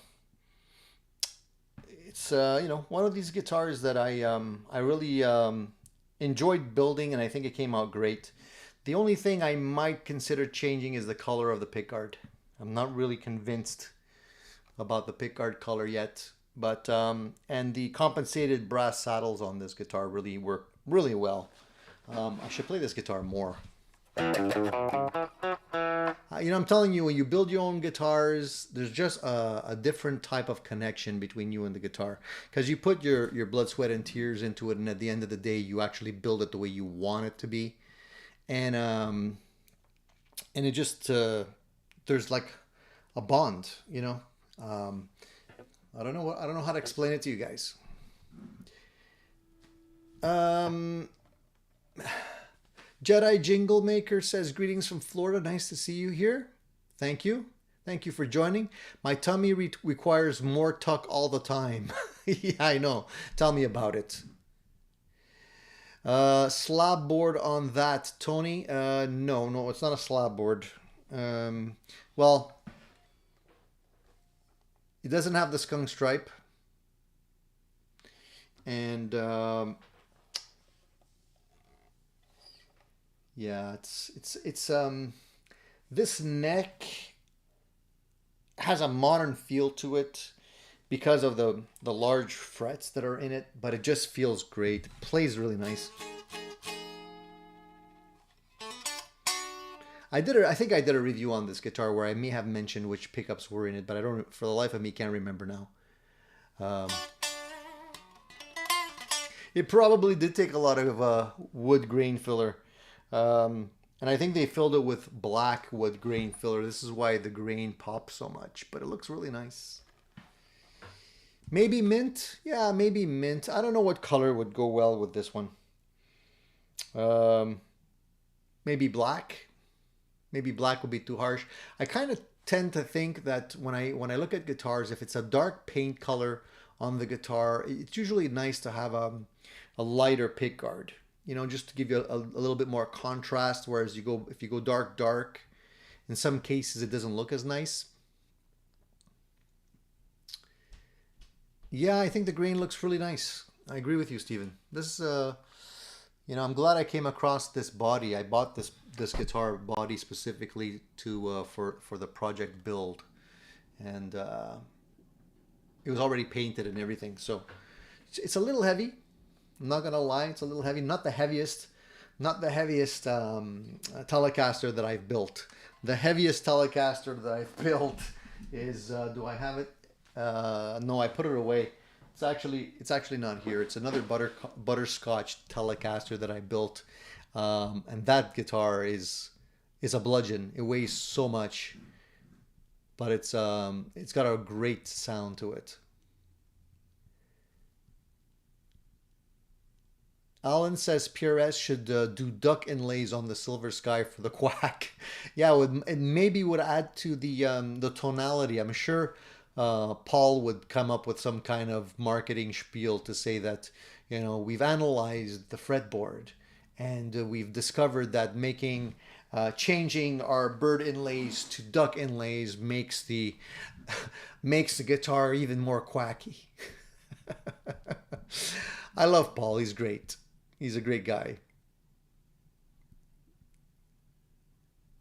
it's you know, one of these guitars that I really enjoyed building, and I think it came out great. The only thing I might consider changing is the color of the pickguard. I'm not really convinced about the pickguard color yet, but and the compensated brass saddles on this guitar really work really well. I should play this guitar more. You know, I'm telling you, when you build your own guitars, there's just a different type of connection between you and the guitar, because you put your blood, sweat, and tears into it, and at the end of the day, you actually build it the way you want it to be, and it just there's like a bond, you know. I don't know how to explain it to you guys. Jedi Jingle Maker says, greetings from Florida. Nice to see you here. Thank you. Thank you for joining. My tummy requires more tuck all the time. Yeah, I know. Tell me about it. Slab board on that, Tony. No, it's not a slab board. Well, it doesn't have the skunk stripe. And yeah, it's this neck has a modern feel to it because of the large frets that are in it, but it just feels great. Plays really nice. I think I did a review on this guitar where I may have mentioned which pickups were in it, but I don't, for the life of me, can't remember now. It probably did take a lot of wood grain filler. And I think they filled it with black wood grain filler. This is why the grain pops so much, but it looks really nice. Maybe mint? Yeah, maybe mint. I don't know what color would go well with this one. Maybe black. Maybe black would be too harsh. I kind of tend to think that when I look at guitars, if it's a dark paint color on the guitar, it's usually nice to have a lighter pickguard. You know, just to give you a little bit more contrast. Whereas if you go dark, in some cases it doesn't look as nice. Yeah, I think the grain looks really nice. I agree with you, Stephen. This is you know, I'm glad I came across this body. I bought this guitar body specifically to for the project build, and it was already painted and everything. So it's a little heavy. I'm not gonna lie, it's a little heavy. Not the heaviest Telecaster that I've built. The heaviest Telecaster that I've built is do I have it? No, I put it away. It's actually not here. It's another butterscotch Telecaster that I built, and that guitar is a bludgeon. It weighs so much, but it's got a great sound to it. Alan says PRS should do duck inlays on the Silver Sky for the quack. Yeah, it maybe would add to the tonality. I'm sure Paul would come up with some kind of marketing spiel to say that, you know, we've analyzed the fretboard and we've discovered that changing our bird inlays to duck inlays makes the guitar even more quacky. I love Paul. He's great. He's a great guy.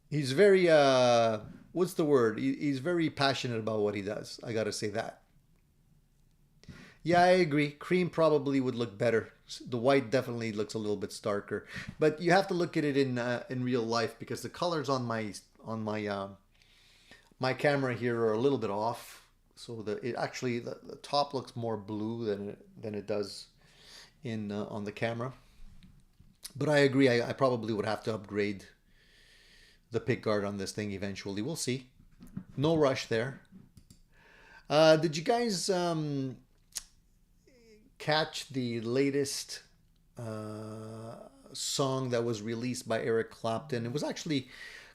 He's very, what's the word? He's very passionate about what he does. I gotta say that. Yeah, I agree. Cream probably would look better. The white definitely looks a little bit starker. But you have to look at it in real life, because the colors on my my camera here are a little bit off. So the top looks more blue than it does on the camera. But I agree, I probably would have to upgrade the pickguard on this thing eventually. We'll see. No rush there. Did you guys catch the latest song that was released by Eric Clapton? It was actually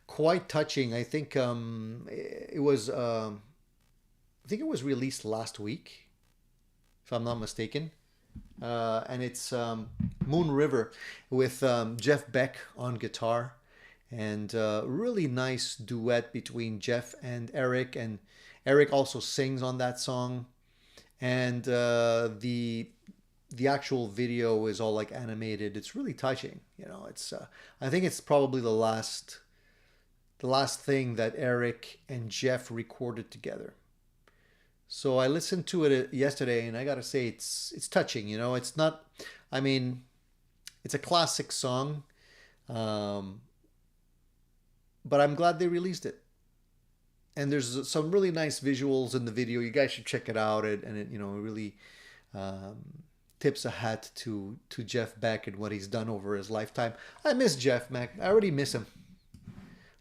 quite touching. I think it was released last week, if I'm not mistaken. And it's Moon River with Jeff Beck on guitar. and really nice duet between Jeff and Eric. And Eric also sings on that song, and the actual video is all like animated. It's really touching. You know, it's I think it's probably the last thing that Eric and Jeff recorded together. So I listened to it yesterday, and I gotta say it's touching. You know, it's not. I mean, it's a classic song, um, but I'm glad they released it. And there's some really nice visuals in the video. You guys should check it out. And it, you know, really tips a hat to Jeff Beck and what he's done over his lifetime. I miss Jeff Beck. I already miss him.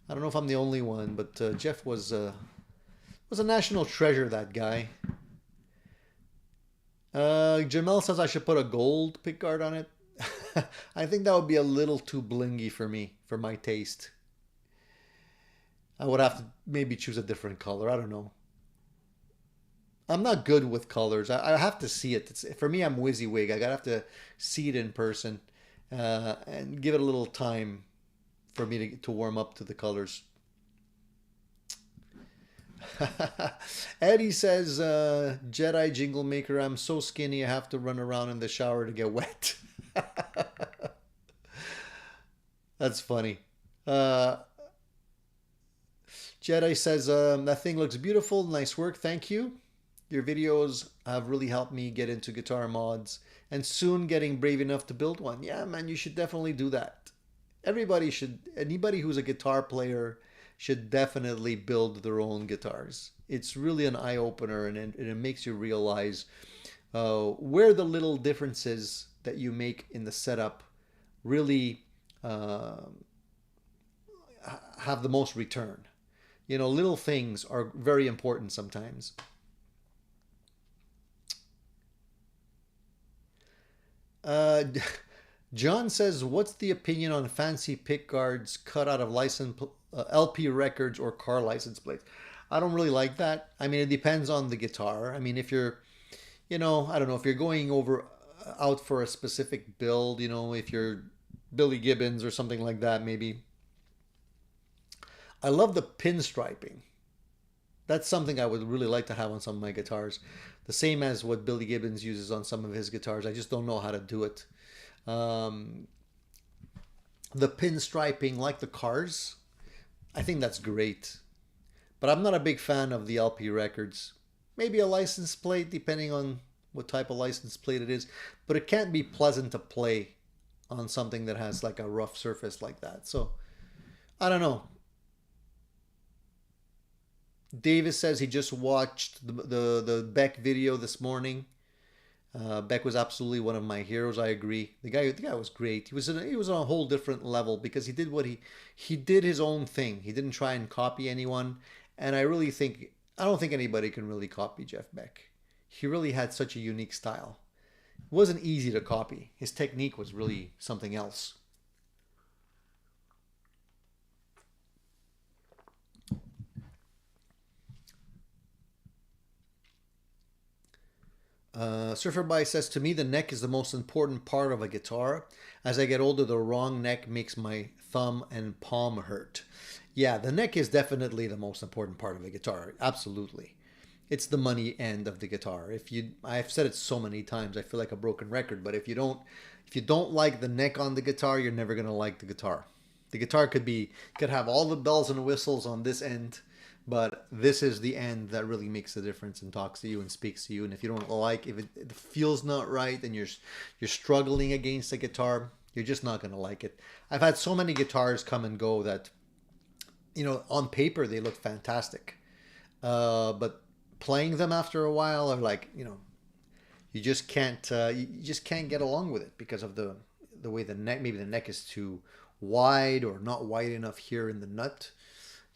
I don't know if I'm the only one, but Jeff was a national treasure. That guy. Jamel says I should put a gold pickguard on it. I think that would be a little too blingy for me, for my taste. I would have to maybe choose a different color. I don't know. I'm not good with colors. I have to see it. For me, I'm WYSIWYG. I gotta have to see it in person and give it a little time for me to warm up to the colors. Eddie says, Jedi Jingle Maker, I'm so skinny I have to run around in the shower to get wet. That's funny. Jedi says, that thing looks beautiful. Nice work. Thank you. Your videos have really helped me get into guitar mods and soon getting brave enough to build one. Yeah, man, you should definitely do that. Everybody should, anybody who's a guitar player should definitely build their own guitars. It's really an eye-opener, and it makes you realize where the little differences that you make in the setup really have the most return. You know, little things are very important sometimes. John says, what's the opinion on fancy pick guards cut out of LP records or car license plates? I don't really like that. I mean, it depends on the guitar. I mean, if you're, you know, I don't know, if you're going out for a specific build, you know, if you're Billy Gibbons or something like that, maybe. I love the pinstriping. That's something I would really like to have on some of my guitars. The same as what Billy Gibbons uses on some of his guitars. I just don't know how to do it. The pinstriping, like the cars, I think that's great. But I'm not a big fan of the LP records. Maybe a license plate, depending on what type of license plate it is. But it can't be pleasant to play on something that has like a rough surface like that. So, I don't know. Davis says he just watched the Beck video this morning. Beck was absolutely one of my heroes. I agree. The guy was great. He was on a whole different level because he did he did his own thing. He didn't try and copy anyone. And I don't think anybody can really copy Jeff Beck. He really had such a unique style. It wasn't easy to copy. His technique was really something else. Surferby says, to me, the neck is the most important part of a guitar. As I get older, the wrong neck makes my thumb and palm hurt. Yeah, the neck is definitely the most important part of a guitar. Absolutely. It's the money end of the guitar. I've said it so many times, I feel like a broken record, but if you don't like the neck on the guitar, you're never going to like the guitar. The guitar could have all the bells and whistles on this end, but this is the end that really makes the difference and talks to you and speaks to you. And if you don't like, if it feels not right and you're struggling against the guitar, you're just not going to like it. I've had so many guitars come and go that, you know, on paper they look fantastic, but playing them after a while are like, you know, you just can't get along with it because of the way the neck, maybe the neck is too wide or not wide enough here in the nut.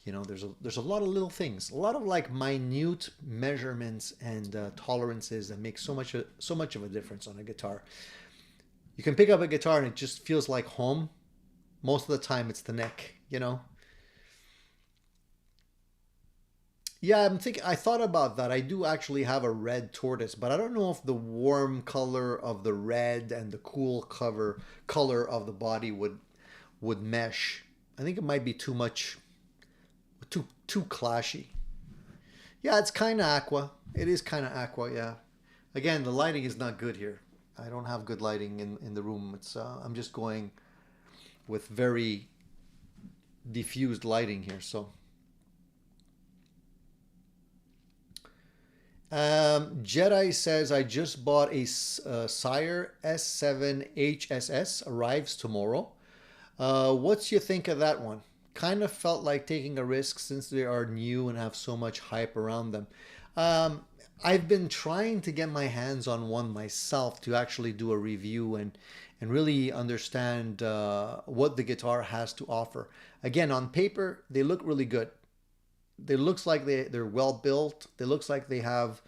You know, there's a lot of little things, a lot of like minute measurements and tolerances that make so much of a difference on a guitar. You can pick up a guitar and it just feels like home. Most of the time it's the neck, you know. Yeah, I thought about that. I do actually have a red tortoise, but I don't know if the warm color of the red and the cool color of the body would mesh. I think it might be too much, too clashy. Yeah, it's kind of aqua. It is kind of aqua, yeah. Again, the lighting is not good here. I don't have good lighting in the room. It's I'm just going with very diffused lighting here. So Jedi says, I just bought a Sire S7 HSS, arrives tomorrow. What's you think of that one? Kind of felt like taking a risk since they are new and have so much hype around them. I've been trying to get my hands on one myself to actually do a review and really understand what the guitar has to offer. Again, on paper, they look really good. They looks like they're well built. They looks like they have,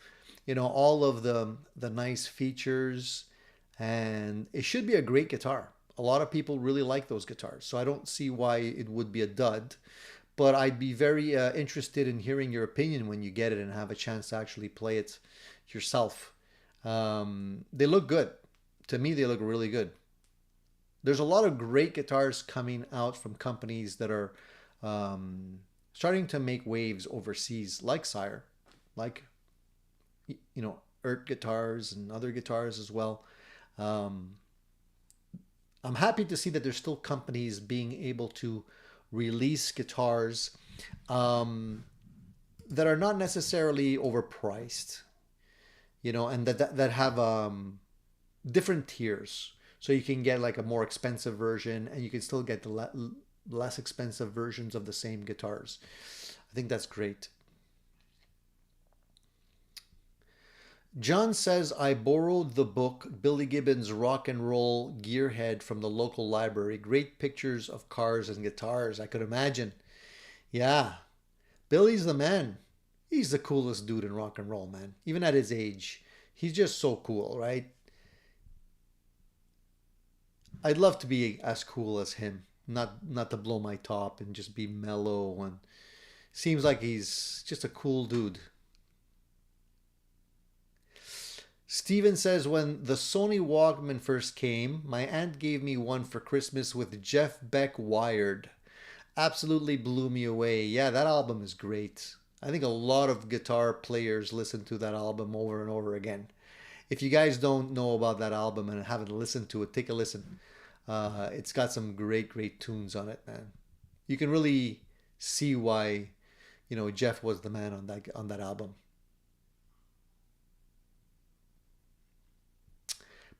you know, all of the nice features, and it should be a great guitar. A lot of people really like those guitars, so I don't see why it would be a dud. But I'd be very interested in hearing your opinion when you get it and have a chance to actually play it yourself. They look good. To me, they look really good. There's a lot of great guitars coming out from companies that are starting to make waves overseas, like Sire, like, you know, Eart guitars and other guitars as well. I'm happy to see that there's still companies being able to release guitars that are not necessarily overpriced, you know, and that have different tiers. So you can get like a more expensive version, and you can still get the less expensive versions of the same guitars. I think that's great. John says, I borrowed the book Billy Gibbons' Rock and Roll Gearhead from the local library. Great pictures of cars and guitars, I could imagine. Yeah, Billy's the man. He's the coolest dude in rock and roll, man. Even at his age, he's just so cool, right? I'd love to be as cool as him. Not to blow my top and just be mellow. And seems like he's just a cool dude. Steven says, when the Sony Walkman first came, my aunt gave me one for Christmas with Jeff Beck Wired. Absolutely blew me away. Yeah, that album is great. I think a lot of guitar players listen to that album over and over again. If you guys don't know about that album and haven't listened to it, take a listen. It's got some great tunes on it, man. You can really see why, you know, Jeff was the man on that album.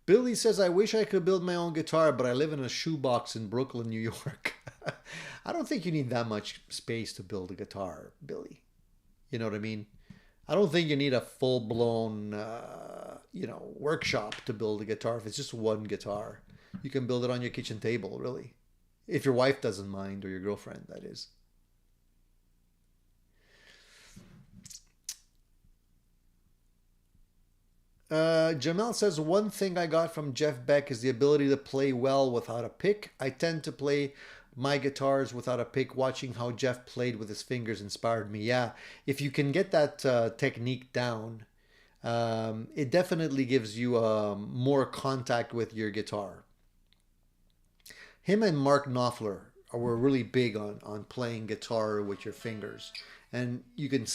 Billy says, I wish I could build my own guitar, but I live in a shoebox in Brooklyn, New York. I don't think you need that much space to build a guitar, Billy. You know what I mean? I don't think you need a full-blown, you know, workshop to build a guitar. If it's just one guitar, you can build it on your kitchen table, really. If your wife doesn't mind, or your girlfriend, that is. Jamel says, one thing I got from Jeff Beck is the ability to play well without a pick. I tend to play my guitars without a pick. Watching how Jeff played with his fingers inspired me. Yeah, if you can get that technique down, it definitely gives you more contact with your guitar. Him and Mark Knopfler were really big on playing guitar with your fingers, and you can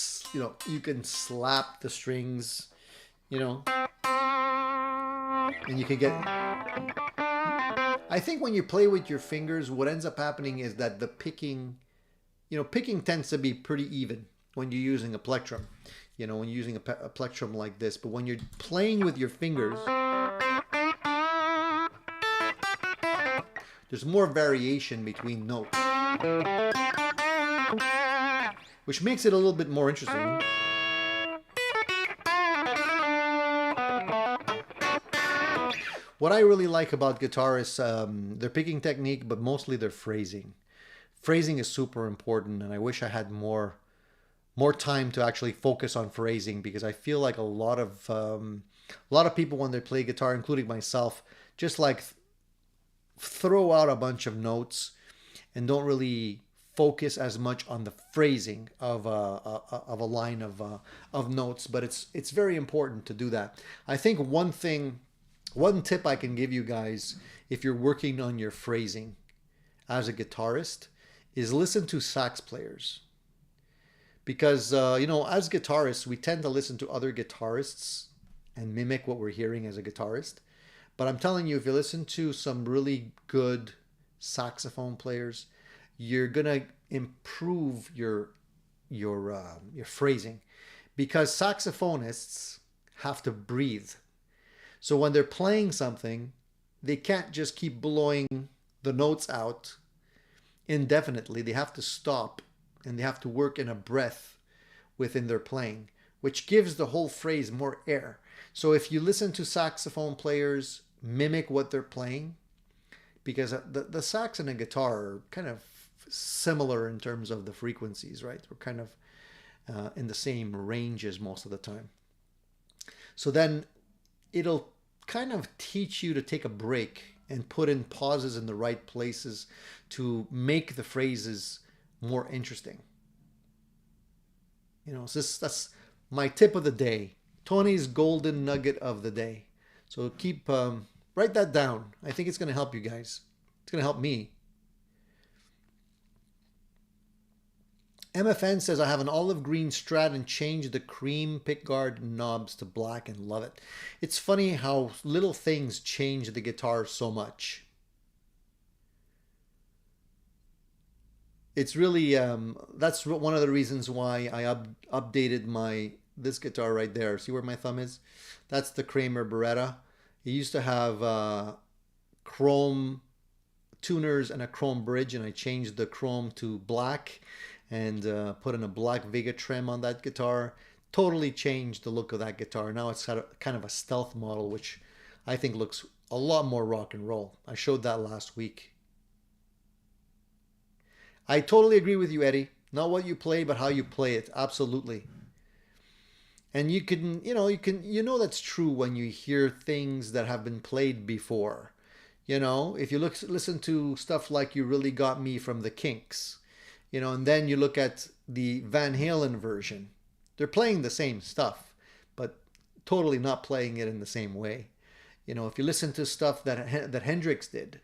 slap the strings, you know, and you can get. I think when you play with your fingers, what ends up happening is that the picking, you know, picking tends to be pretty even when you're using a plectrum, you know, when you're using a plectrum like this. But when you're playing with your fingers, there's more variation between notes, which makes it a little bit more interesting. What I really like about guitar is their picking technique, but mostly their phrasing. Phrasing is super important, and I wish I had more time to actually focus on phrasing, because I feel like a lot of people when they play guitar, including myself, just like throw out a bunch of notes and don't really focus as much on the phrasing of a line of notes. But it's very important to do that. I think one tip I can give you guys, if you're working on your phrasing as a guitarist, is listen to sax players. Because, you know, as guitarists, we tend to listen to other guitarists and mimic what we're hearing as a guitarist. But I'm telling you, if you listen to some really good saxophone players, you're gonna improve your phrasing, because saxophonists have to breathe. So when they're playing something, they can't just keep blowing the notes out indefinitely. They have to stop and they have to work in a breath within their playing, which gives the whole phrase more air. So if you listen to saxophone players, mimic what they're playing, because the sax and the guitar are kind of similar in terms of the frequencies, right? We're kind of in the same ranges most of the time. So then it'll kind of teach you to take a break and put in pauses in the right places to make the phrases more interesting. You know, so that's my tip of the day. Tony's golden nugget of the day. So keep, write that down. I think it's going to help you guys. It's going to help me. MFN says, I have an olive green Strat and changed the cream pickguard knobs to black and love it. It's funny how little things change the guitar so much. It's really, that's one of the reasons why I updated this guitar right there. See where my thumb is? That's the Kramer Beretta. It used to have chrome tuners and a chrome bridge, and I changed the chrome to black and put in a black Vega trim on that guitar. Totally changed the look of that guitar. Now it's got kind of a stealth model, which I think looks a lot more rock and roll. I showed that last week. I totally agree with you, Eddie. Not what you play, but how you play it. Absolutely. And you know that's true when you hear things that have been played before. You know, if you listen to stuff like You Really Got Me from the Kinks, you know, and then you look at the Van Halen version, they're playing the same stuff, but totally not playing it in the same way. You know, if you listen to stuff that Hendrix did,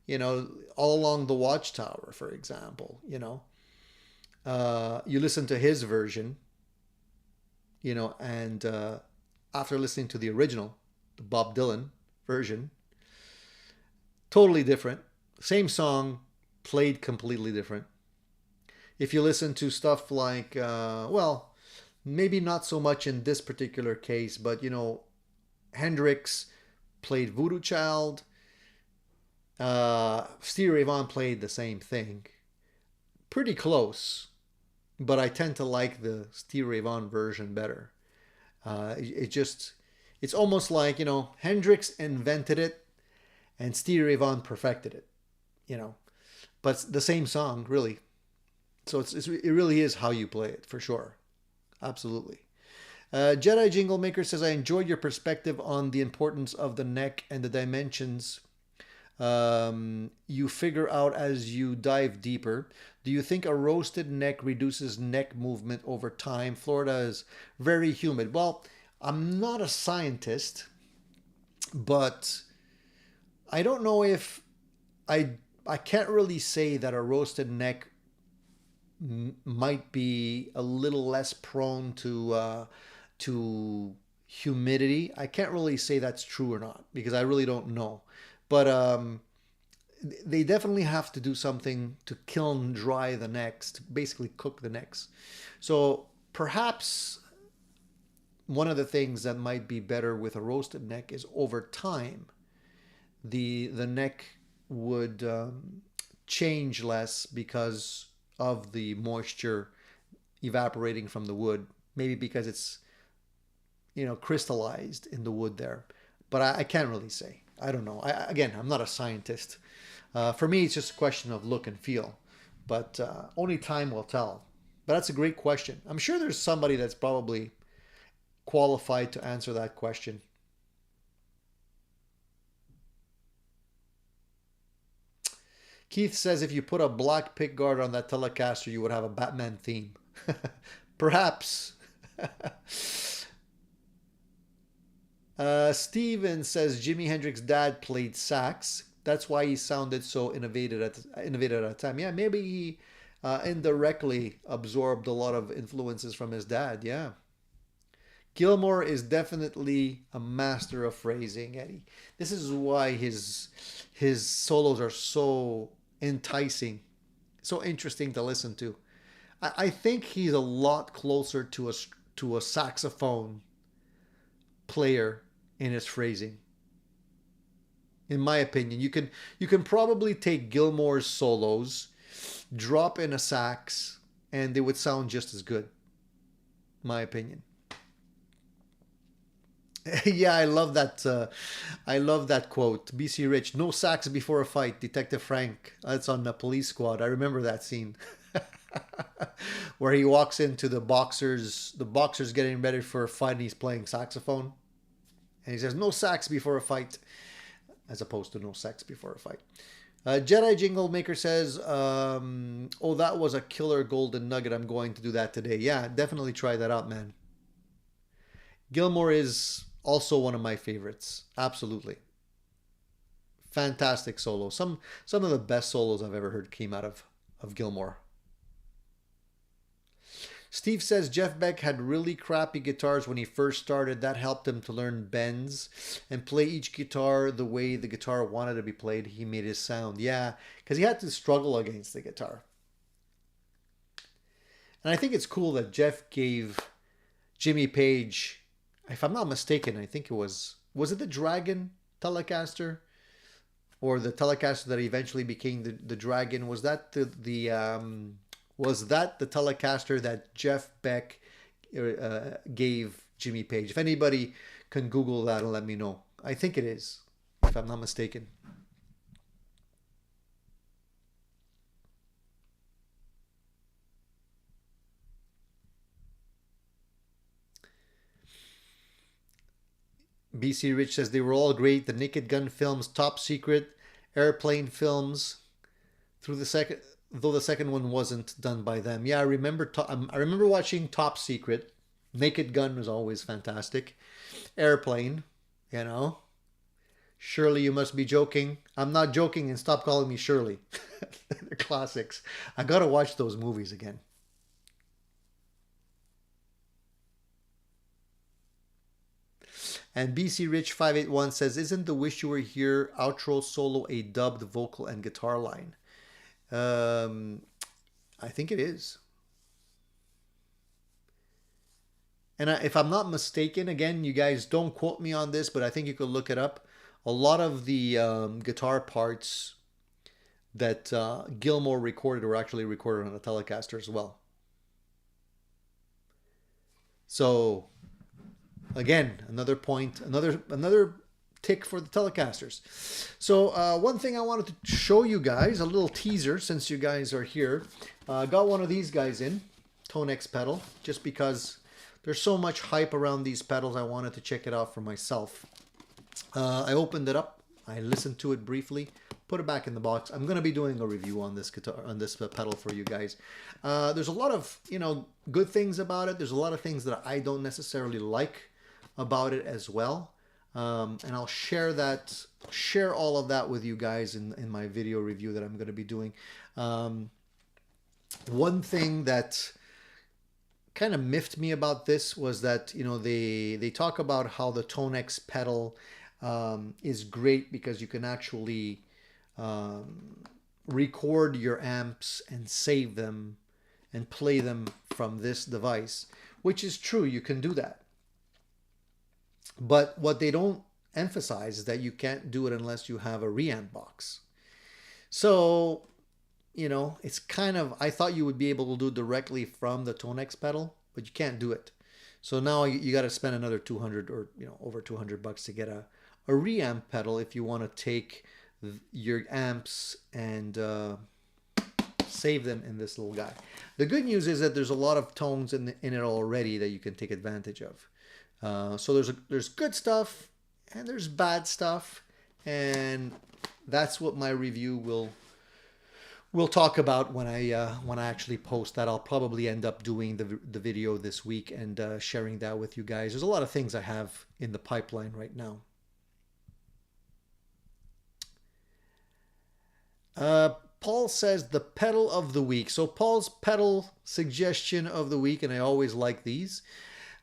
you know, All Along the Watchtower, for example, you know, you listen to his version, you know, and after listening to the original, the Bob Dylan version, totally different. Same song, played completely different. If you listen to stuff like, well, maybe not so much in this particular case, but, you know, Hendrix played Voodoo Child. Stevie Ray Vaughan played the same thing. Pretty close, but I tend to like the Stevie Ray Vaughan version better. It's almost like, you know, Hendrix invented it and Stevie Ray Vaughan perfected it, you know, but the same song, really. So it really is how you play it, for sure. Absolutely. Jedi Jingle Maker says, I enjoyed your perspective on the importance of the neck and the dimensions you figure out as you dive deeper. Do you think a roasted neck reduces neck movement over time? Florida is very humid. Well, I'm not a scientist, but I don't know if I can't really say that a roasted neck might be a little less prone to humidity. I can't really say that's true or not because I really don't know. But they definitely have to do something to kiln dry the necks, to basically cook the necks. So perhaps one of the things that might be better with a roasted neck is over time, the neck would change less because of the moisture evaporating from the wood. Maybe because it's, you know, crystallized in the wood there. But I can't really say. I don't know. Again, I'm not a scientist. For me, it's just a question of look and feel. But only time will tell. But that's a great question. I'm sure there's somebody that's probably qualified to answer that question. Keith says if you put a black pickguard on that Telecaster, you would have a Batman theme. Perhaps. Steven says Jimi Hendrix's dad played sax. that's why he sounded so innovative at the time. Yeah, maybe he indirectly absorbed a lot of influences from his dad. Yeah. Gilmour is definitely a master of phrasing, Eddie. This is why his solos are so enticing, so interesting to listen to. I think he's a lot closer to a saxophone player in his phrasing. In my opinion, you can probably take Gilmour's solos, drop in a sax, and they would sound just as good. My opinion. Yeah, I love that. I love that quote. BC Rich, no sax before a fight. Detective Frank. That's on the Police Squad. I remember that scene. Where he walks into the boxers getting ready for a fight and he's playing saxophone. And he says, no sax before a fight. As opposed to no sex before a fight. Jedi Jingle Maker says, oh, that was a killer golden nugget. I'm going to do that today. Yeah, definitely try that out, man. Gilmour is also one of my favorites. Absolutely. Fantastic solo. Some of the best solos I've ever heard came out of Gilmour. Steve says Jeff Beck had really crappy guitars when he first started. That helped him to learn bends and play each guitar the way the guitar wanted to be played. He made his sound. Yeah, because he had to struggle against the guitar. And I think it's cool that Jeff gave Jimmy Page, if I'm not mistaken, I think it was it the Dragon Telecaster? Or the Telecaster that eventually became the Dragon? Was that was that the Telecaster that Jeff Beck gave Jimmy Page? If anybody can Google that and let me know. I think it is, if I'm not mistaken. BC Rich says they were all great. The Naked Gun films, Top Secret, Airplane films, though the second one wasn't done by them. Yeah, I remember watching Top Secret. Naked Gun was always fantastic. Airplane, you know. Shirley, you must be joking. I'm not joking, and stop calling me Shirley. They're classics. I gotta watch those movies again. And BC Rich 581 says, isn't the Wish You Were Here outro solo a dubbed vocal and guitar line? I think it is. And if I'm not mistaken, again, you guys don't quote me on this, but I think you could look it up. A lot of the guitar parts that Gilmour recorded were actually recorded on a Telecaster as well. So, again, another point, another tick for the Telecasters. So one thing I wanted to show you guys, a little teaser since you guys are here. Got one of these guys in, Tonex pedal, just because there's so much hype around these pedals. I wanted to check it out for myself. I opened it up, I listened to it briefly, put it back in the box. I'm going to be doing a review on this guitar, on this pedal for you guys. There's a lot of, good things about it. There's a lot of things that I don't necessarily like about it as well. And I'll share all of that with you guys in my video review that I'm going to be doing. One thing that kind of miffed me about this was that, they talk about how the Tonex pedal is great because you can actually record your amps and save them and play them from this device, which is true. You can do that. But what they don't emphasize is that you can't do it unless you have a reamp box. So, it's kind of, I thought you would be able to do it directly from the Tonex pedal, but you can't do it. So now you got to spend another 200 or, over 200 bucks to get a reamp pedal if you want to take your amps and save them in this little guy. The good news is that there's a lot of tones in it already that you can take advantage of. So there's good stuff and there's bad stuff, and that's what my review will talk about when I actually post that. I'll probably end up doing the video this week and sharing that with you guys. There's a lot of things I have in the pipeline right now. Paul says the pedal of the week. So Paul's pedal suggestion of the week, and I always like these.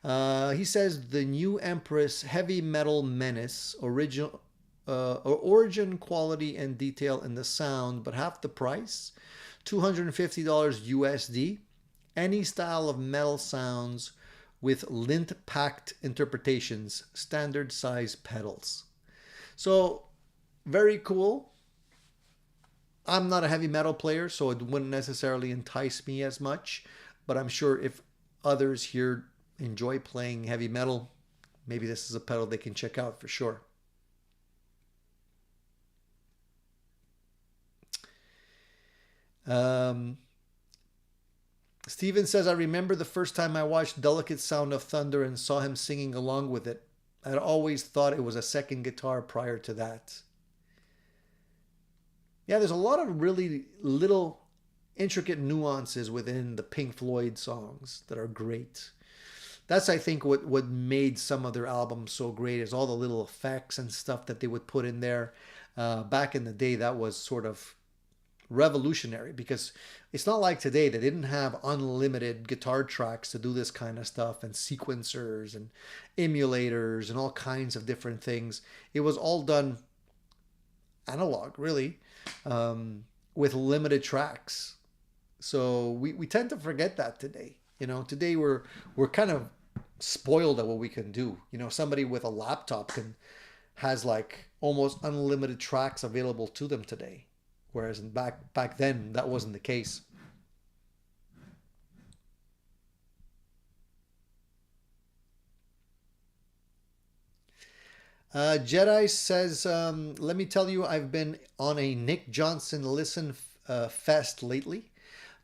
He says the new Empress Heavy Metal Menace, original, origin, quality, and detail in the sound, but half the price, $250 USD. Any style of metal sounds with lint-packed interpretations, standard size pedals. So very cool. I'm not a heavy metal player, so it wouldn't necessarily entice me as much, but I'm sure if others here enjoy playing heavy metal, maybe this is a pedal they can check out for sure. Steven says, I remember the first time I watched Delicate Sound of Thunder and saw him singing along with it. I'd always thought it was a second guitar prior to that. Yeah, there's a lot of really little intricate nuances within the Pink Floyd songs that are great. That's, I think, what made some of their albums so great is all the little effects and stuff that they would put in there. Back in the day, that was sort of revolutionary because it's not like today. They didn't have unlimited guitar tracks to do this kind of stuff and sequencers and emulators and all kinds of different things. It was all done analog, really, with limited tracks. So we tend to forget that today. You know, today we're kind of spoiled at what we can do. You know, somebody with a laptop has like almost unlimited tracks available to them today, whereas back then that wasn't the case. Jedi says, let me tell you, I've been on a Nick Johnson listen fest lately.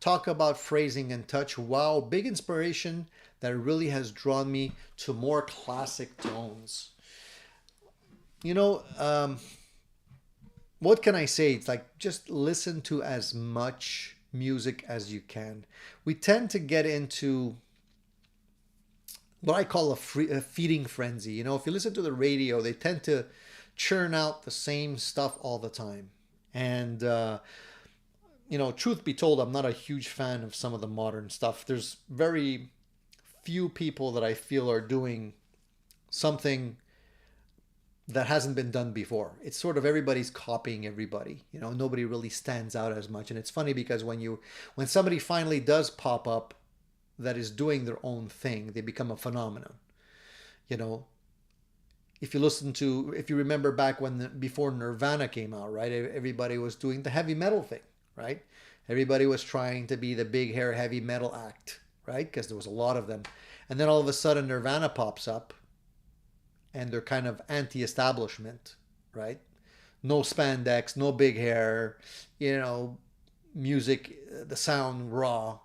Talk about phrasing and touch. Wow, big inspiration that really has drawn me to more classic tones. You know, what can I say? It's like just listen to as much music as you can. We tend to get into what I call a feeding frenzy. You know, if you listen to the radio, they tend to churn out the same stuff all the time. And, you know, truth be told, I'm not a huge fan of some of the modern stuff. There's very few people that I feel are doing something that hasn't been done before. It's sort of everybody's copying everybody. You know, nobody really stands out as much. And it's funny because when somebody finally does pop up that is doing their own thing, they become a phenomenon. You know, if you remember back before Nirvana came out, right? Everybody was doing the heavy metal thing, right? Everybody was trying to be the big hair heavy metal act, right? Because there was a lot of them. And then all of a sudden Nirvana pops up and they're kind of anti-establishment, right? No spandex, no big hair, you know, music, the sound raw.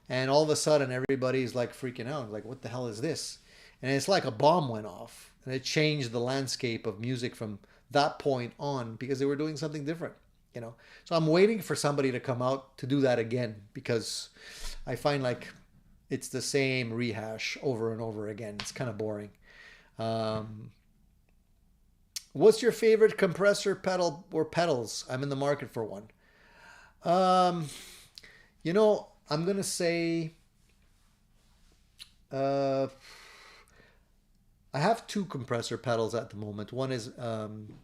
And all of a sudden everybody's like freaking out, like, what the hell is this? And it's like a bomb went off and it changed the landscape of music from that point on because they were doing something different, you know. So I'm waiting for somebody to come out to do that again because I find like it's the same rehash over and over again. It's kind of boring. What's your favorite compressor pedal or pedals? I'm in the market for one. You know, I'm going to say I have two compressor pedals at the moment. One is an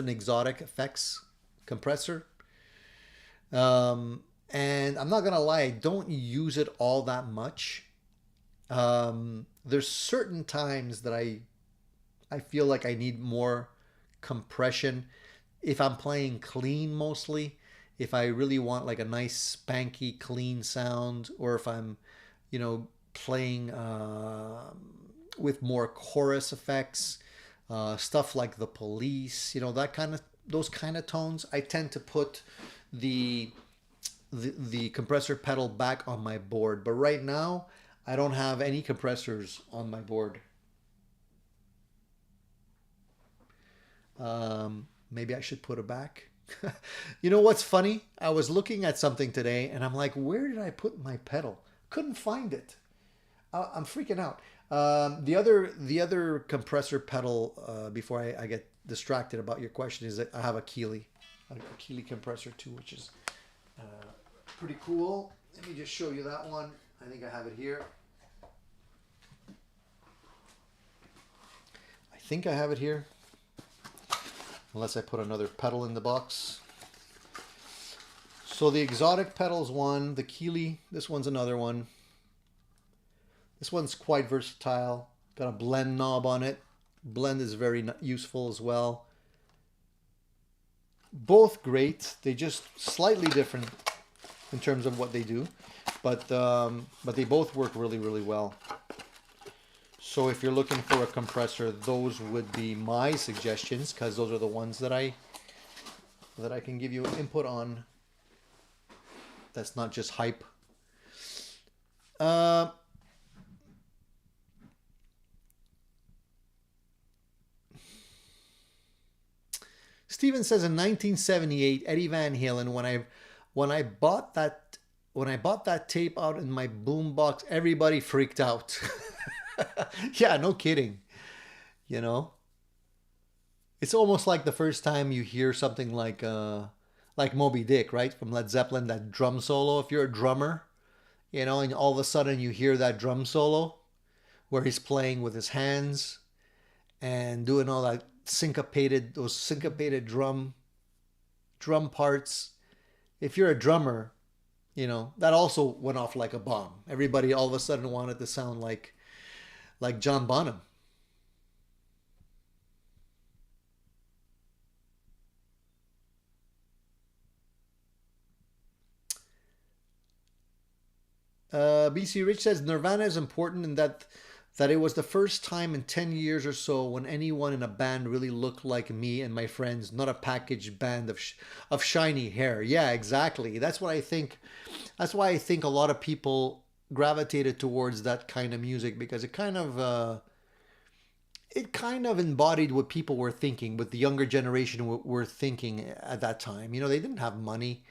exotic effects compressor. And I'm not going to lie, I don't use it all that much. There's certain times that I feel like I need more compression if I'm playing clean mostly. If I really want like a nice spanky clean sound, or if I'm, you know, playing with more chorus effects, stuff like The Police, you know, those kind of tones, I tend to put the compressor pedal back on my board. But right now, I don't have any compressors on my board. Maybe I should put it back. You know what's funny? I was looking at something today and I'm like, where did I put my pedal? Couldn't find it. I'm freaking out. The other compressor pedal, before I get distracted about your question, is that I have a Keeley. a Keeley compressor too, which is pretty cool. Let me just show you that one. I think I have it here. I think I have it here, unless I put another pedal in the box. So the exotic pedals one, the Keeley, this one's another one. This one's quite versatile. Got a blend knob on it. Blend is very useful as well. Both great. They just slightly different in terms of what they do, but they both work really, really well. So if you're looking for a compressor, those would be my suggestions, because those are the ones that I can give you input on. That's not just hype. Steven says in 1978, Eddie Van Halen, when I bought that tape out in my boombox, everybody freaked out. Yeah, no kidding. You know, it's almost like the first time you hear something like Moby Dick, right, from Led Zeppelin, that drum solo. If you're a drummer, you know, and all of a sudden you hear that drum solo where he's playing with his hands and doing all that syncopated drum parts. If you're a drummer, you know, that also went off like a bomb. Everybody all of a sudden wanted to sound like John Bonham. BC Rich says Nirvana is important in that it was the first time in 10 years or so when anyone in a band really looked like me and my friends, not a packaged band of shiny hair. Yeah, exactly. That's what I think. That's why I think a lot of people gravitated towards that kind of music, because it kind of embodied what people were thinking, what the younger generation were thinking at that time. You know, they didn't have money.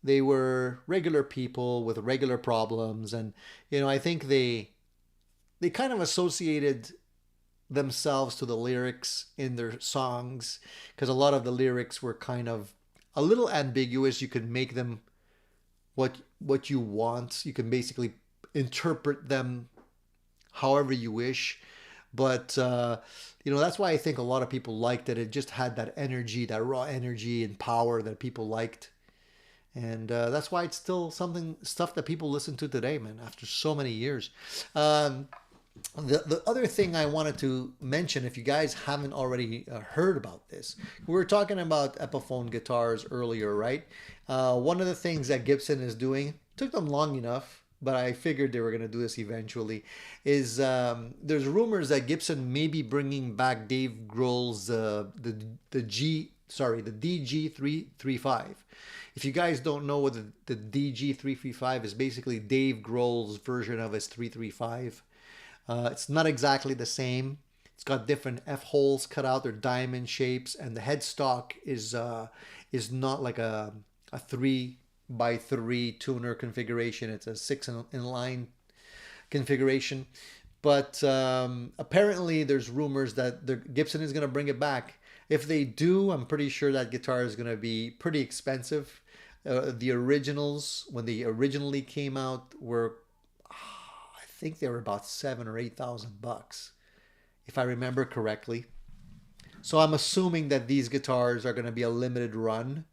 They were regular people with regular problems, and you know, I think they kind of associated themselves to the lyrics in their songs, because a lot of the lyrics were kind of a little ambiguous. You could make them what you want. You can basically interpret them however you wish. But you know, that's why I think a lot of people liked it. It just had that energy, that raw energy and power that people liked. And that's why it's still stuff that people listen to today, man, after so many years. The other thing I wanted to mention, if you guys haven't already heard about this, we were talking about Epiphone guitars earlier, right? One of the things that Gibson is doing, took them long enough, but I figured they were going to do this eventually, is there's rumors that Gibson may be bringing back Dave Grohl's the DG-335. If you guys don't know what the DG-335 is, basically Dave Grohl's version of his 335. It's not exactly the same. It's got different F-holes cut out. They're diamond shapes, and the headstock is not like a 3x3 tuner configuration. It's a 6-in-line configuration. But apparently there's rumors that Gibson is going to bring it back. If they do, I'm pretty sure that guitar is going to be pretty expensive. The originals, when they originally came out, were, I think they were about $7,000 or $8,000, if I remember correctly. So I'm assuming that these guitars are going to be a limited run.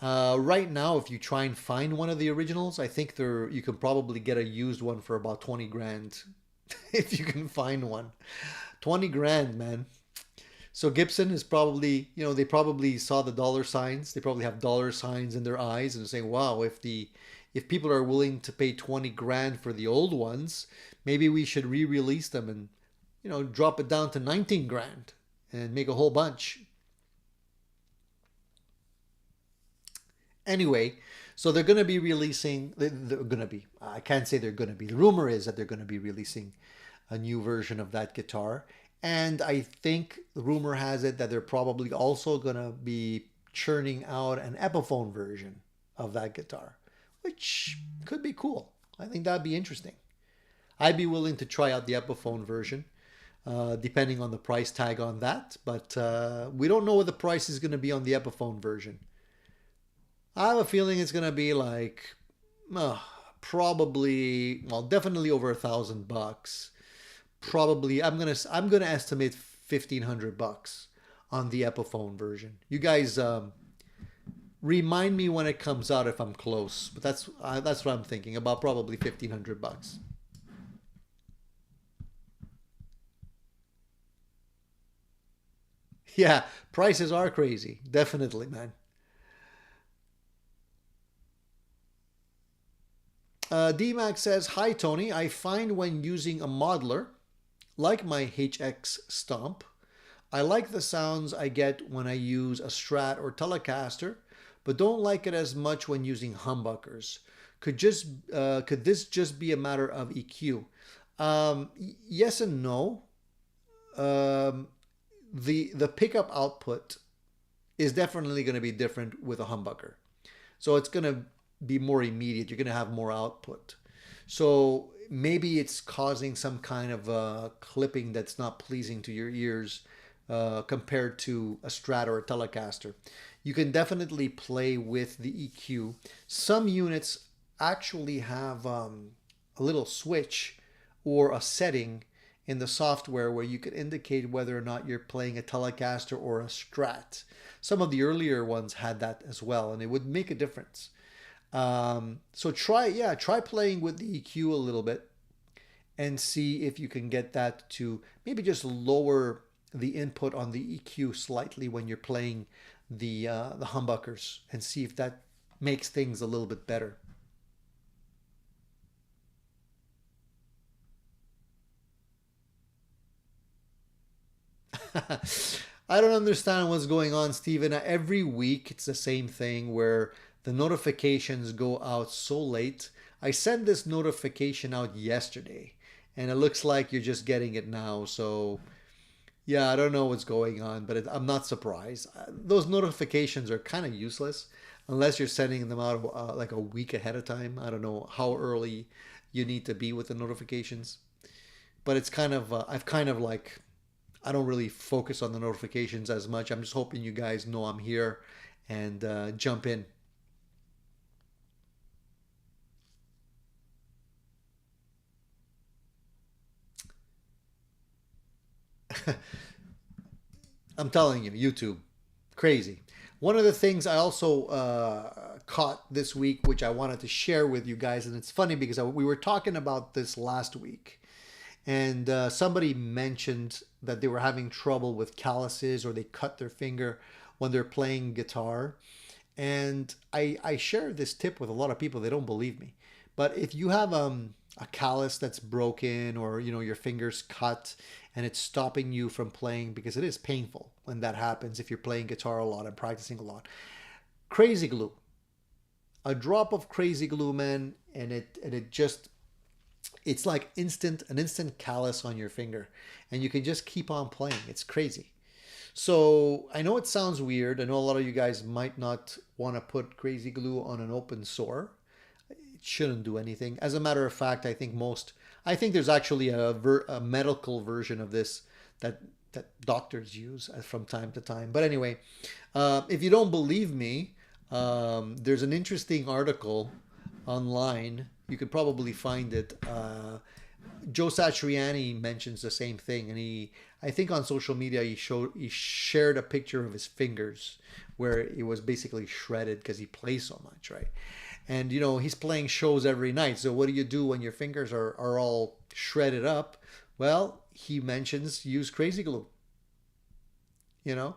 Right now, if you try and find one of the originals, I think you can probably get a used one for about 20 grand if you can find one. 20 grand, man. So Gibson is probably, you know, they probably saw the dollar signs. They probably have dollar signs in their eyes and saying, wow, if people are willing to pay 20 grand for the old ones, maybe we should re-release them and, you know, drop it down to 19 grand and make a whole bunch. Anyway, so they're going to be releasing, I can't say they're going to be. The rumor is that they're going to be releasing a new version of that guitar. And I think the rumor has it that they're probably also going to be churning out an Epiphone version of that guitar, which could be cool. I think that'd be interesting. I'd be willing to try out the Epiphone version. depending on the price tag on that. But we don't know what the price is going to be on the Epiphone version. I have a feeling it's going to be like probably, well, definitely over $1,000. Probably, I'm gonna estimate $1,500 on the Epiphone version. You guys remind me when it comes out if I'm close, but that's what I'm thinking about. Probably $1,500. Yeah, prices are crazy, definitely, man. DMAX says, "Hi Tony, I find when using a modeler like my HX Stomp, I like the sounds I get when I use a Strat or Telecaster, but don't like it as much when using humbuckers. Could this just be a matter of EQ?" Yes and no. Um, the pickup output is definitely going to be different with a humbucker. So it's going to be more immediate. You're going to have more output. So maybe it's causing some kind of clipping that's not pleasing to your ears compared to a Strat or a Telecaster. You can definitely play with the EQ. Some units actually have a little switch or a setting in the software where you could indicate whether or not you're playing a Telecaster or a Strat. Some of the earlier ones had that as well, and it would make a difference. So try playing with the EQ a little bit and see if you can get that to maybe just lower the input on the EQ slightly when you're playing the humbuckers, and see if that makes things a little bit better. I don't understand what's going on, Steven. Every week it's the same thing where the notifications go out so late. I sent this notification out yesterday and it looks like you're just getting it now. So, yeah, I don't know what's going on, but I'm not surprised. Those notifications are kind of useless unless you're sending them out like a week ahead of time. I don't know how early you need to be with the notifications, but it's kind of, I've kind of like, I don't really focus on the notifications as much. I'm just hoping you guys know I'm here and jump in. I'm telling you, YouTube, crazy. One of the things I also caught this week, which I wanted to share with you guys, and it's funny because we were talking about this last week, and somebody mentioned that they were having trouble with calluses or they cut their finger when they're playing guitar. And I share this tip with a lot of people. They don't believe me. But if you have a callus that's broken, or your fingers cut and it's stopping you from playing, because it is painful when that happens if you're playing guitar a lot and practicing a lot. Crazy glue. A drop of crazy glue, man, and it just, it's like an instant callus on your finger, and you can just keep on playing. It's crazy. So I know it sounds weird. I know a lot of you guys might not want to put crazy glue on an open sore. It shouldn't do anything. As a matter of fact, I think there's actually a medical version of this that doctors use from time to time. But anyway, if you don't believe me, there's an interesting article online. You could probably find it. Joe Satriani mentions the same thing, and I think on social media he shared a picture of his fingers where it was basically shredded because he plays so much, right? And he's playing shows every night. So what do you do when your fingers are all shredded up? Well, he mentions use crazy glue. You know,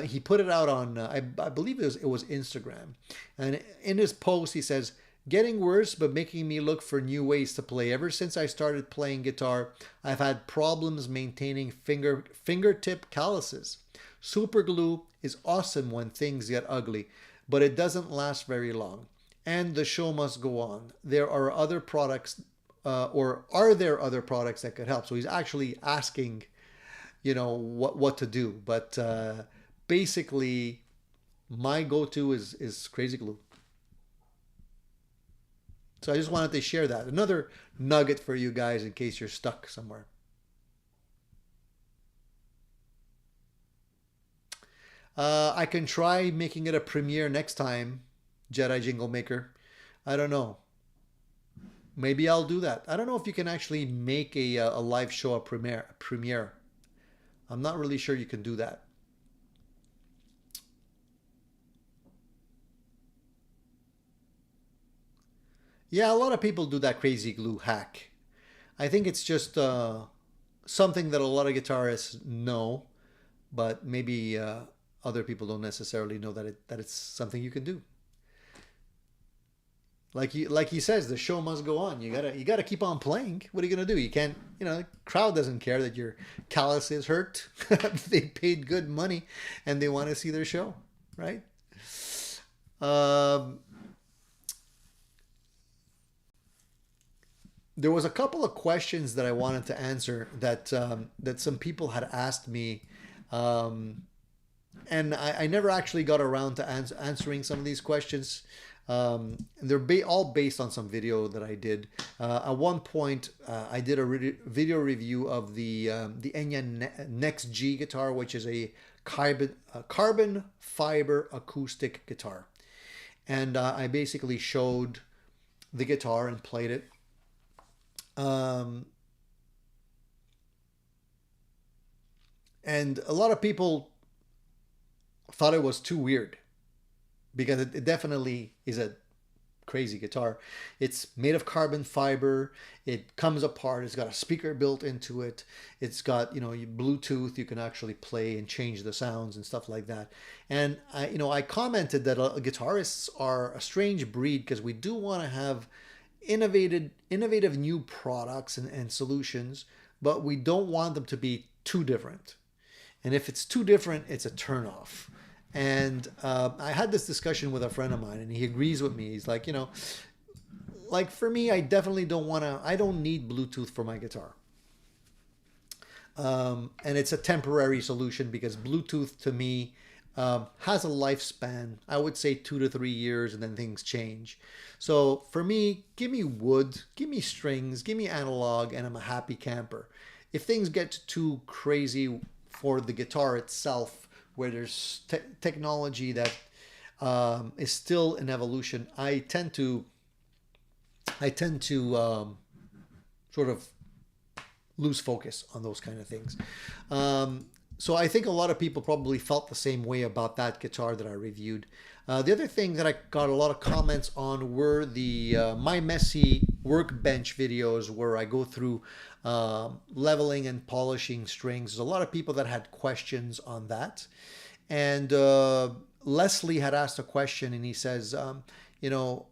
he put it out on I believe it was Instagram, and in his post he says, "Getting worse, but making me look for new ways to play. Ever since I started playing guitar, I've had problems maintaining fingertip calluses. Super glue is awesome when things get ugly, but it doesn't last very long. And the show must go on. There are other products, or are there other products that could help?" So he's actually asking, what to do. But basically, my go-to is crazy glue. So I just wanted to share that. Another nugget for you guys in case you're stuck somewhere. I can try making it a premiere next time, Jedi Jingle Maker. I don't know. Maybe I'll do that. I don't know if you can actually make a live show a premiere. I'm not really sure you can do that. Yeah, a lot of people do that crazy glue hack. I think it's just something that a lot of guitarists know, but maybe other people don't necessarily know that it's something you can do. Like he says, the show must go on. You gotta keep on playing. What are you gonna do? You can't. The crowd doesn't care that your callus is hurt. They paid good money, and they want to see their show, right? Um, there was a couple of questions that I wanted to answer that some people had asked me, um, and I never actually got around to answering some of these questions. They're all based on some video that I did. At one point, I did a video review of the Enya Next G guitar, which is a carbon fiber acoustic guitar, and I basically showed the guitar and played it. Um, and a lot of people thought it was too weird because it definitely is a crazy guitar. It's made of carbon fiber. It comes apart. It's got a speaker built into it. It's got, Bluetooth. You can actually play and change the sounds and stuff like that. And I commented that guitarists are a strange breed because we do want to have innovative new products and solutions, but we don't want them to be too different. And if it's too different, it's a turnoff. And I had this discussion with a friend of mine, and he agrees with me. He's like, like for me, I definitely I don't need Bluetooth for my guitar. And it's a temporary solution because Bluetooth to me has a lifespan, I would say 2 to 3 years, and then things change. So for me, give me wood, give me strings, give me analog, and I'm a happy camper. If things get too crazy for the guitar itself, where there's technology that is still in evolution, I tend to sort of lose focus on those kind of things. So I think a lot of people probably felt the same way about that guitar that I reviewed. The other thing that I got a lot of comments on were the My Messy Workbench videos where I go through leveling and polishing strings. There's a lot of people that had questions on that. And Leslie had asked a question, and he says, you know,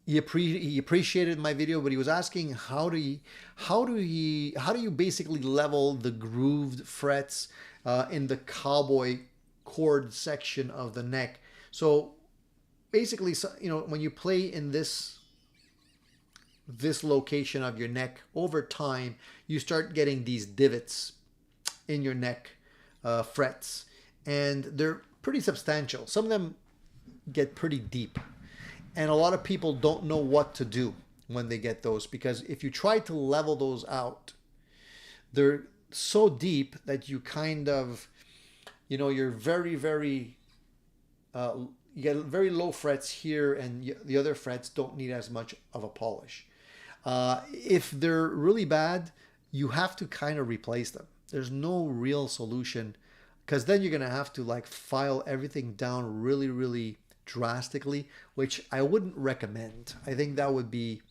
he appreciated my video, but he was asking how do you basically level the grooved frets in the cowboy chord section of the neck. So basically, when you play in this location of your neck, over time you start getting these divots in your neck frets, and they're pretty substantial. Some of them get pretty deep. And a lot of people don't know what to do when they get those, because if you try to level those out, they're so deep that you kind of, you're very, very, you get very low frets here, and the other frets don't need as much of a polish. If they're really bad, you have to kind of replace them. There's no real solution, because then you're going to have to file everything down really, really drastically, which I wouldn't recommend. I think that would be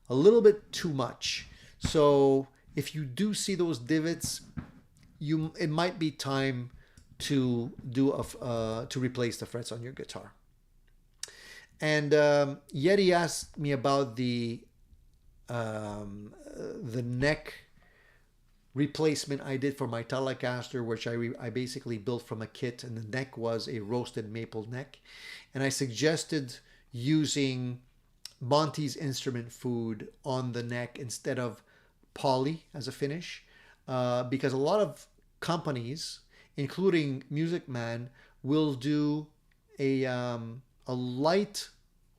a little bit too much. So if you do see those divots, it might be time to to replace the frets on your guitar. And Yeti asked me about the neck replacement I did for my Telecaster, which I basically built from a kit, and the neck was a roasted maple neck. And I suggested using Monty's Instrument Food on the neck instead of poly as a finish, because a lot of companies, including Music Man, will do a light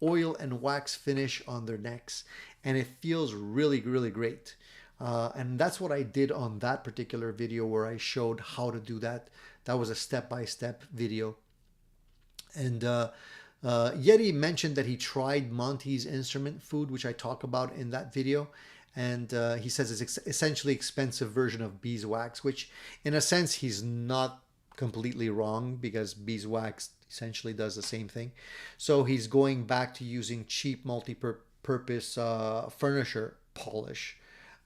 oil and wax finish on their necks, and it feels really, really great. And that's what I did on that particular video, where I showed how to do that. That was a step-by-step video. And Yeti mentioned that he tried Monty's instrument food, which I talk about in that video. And he says it's essentially expensive version of beeswax, which in a sense he's not completely wrong, because beeswax essentially does the same thing. So he's going back to using cheap multi-purpose furniture polish.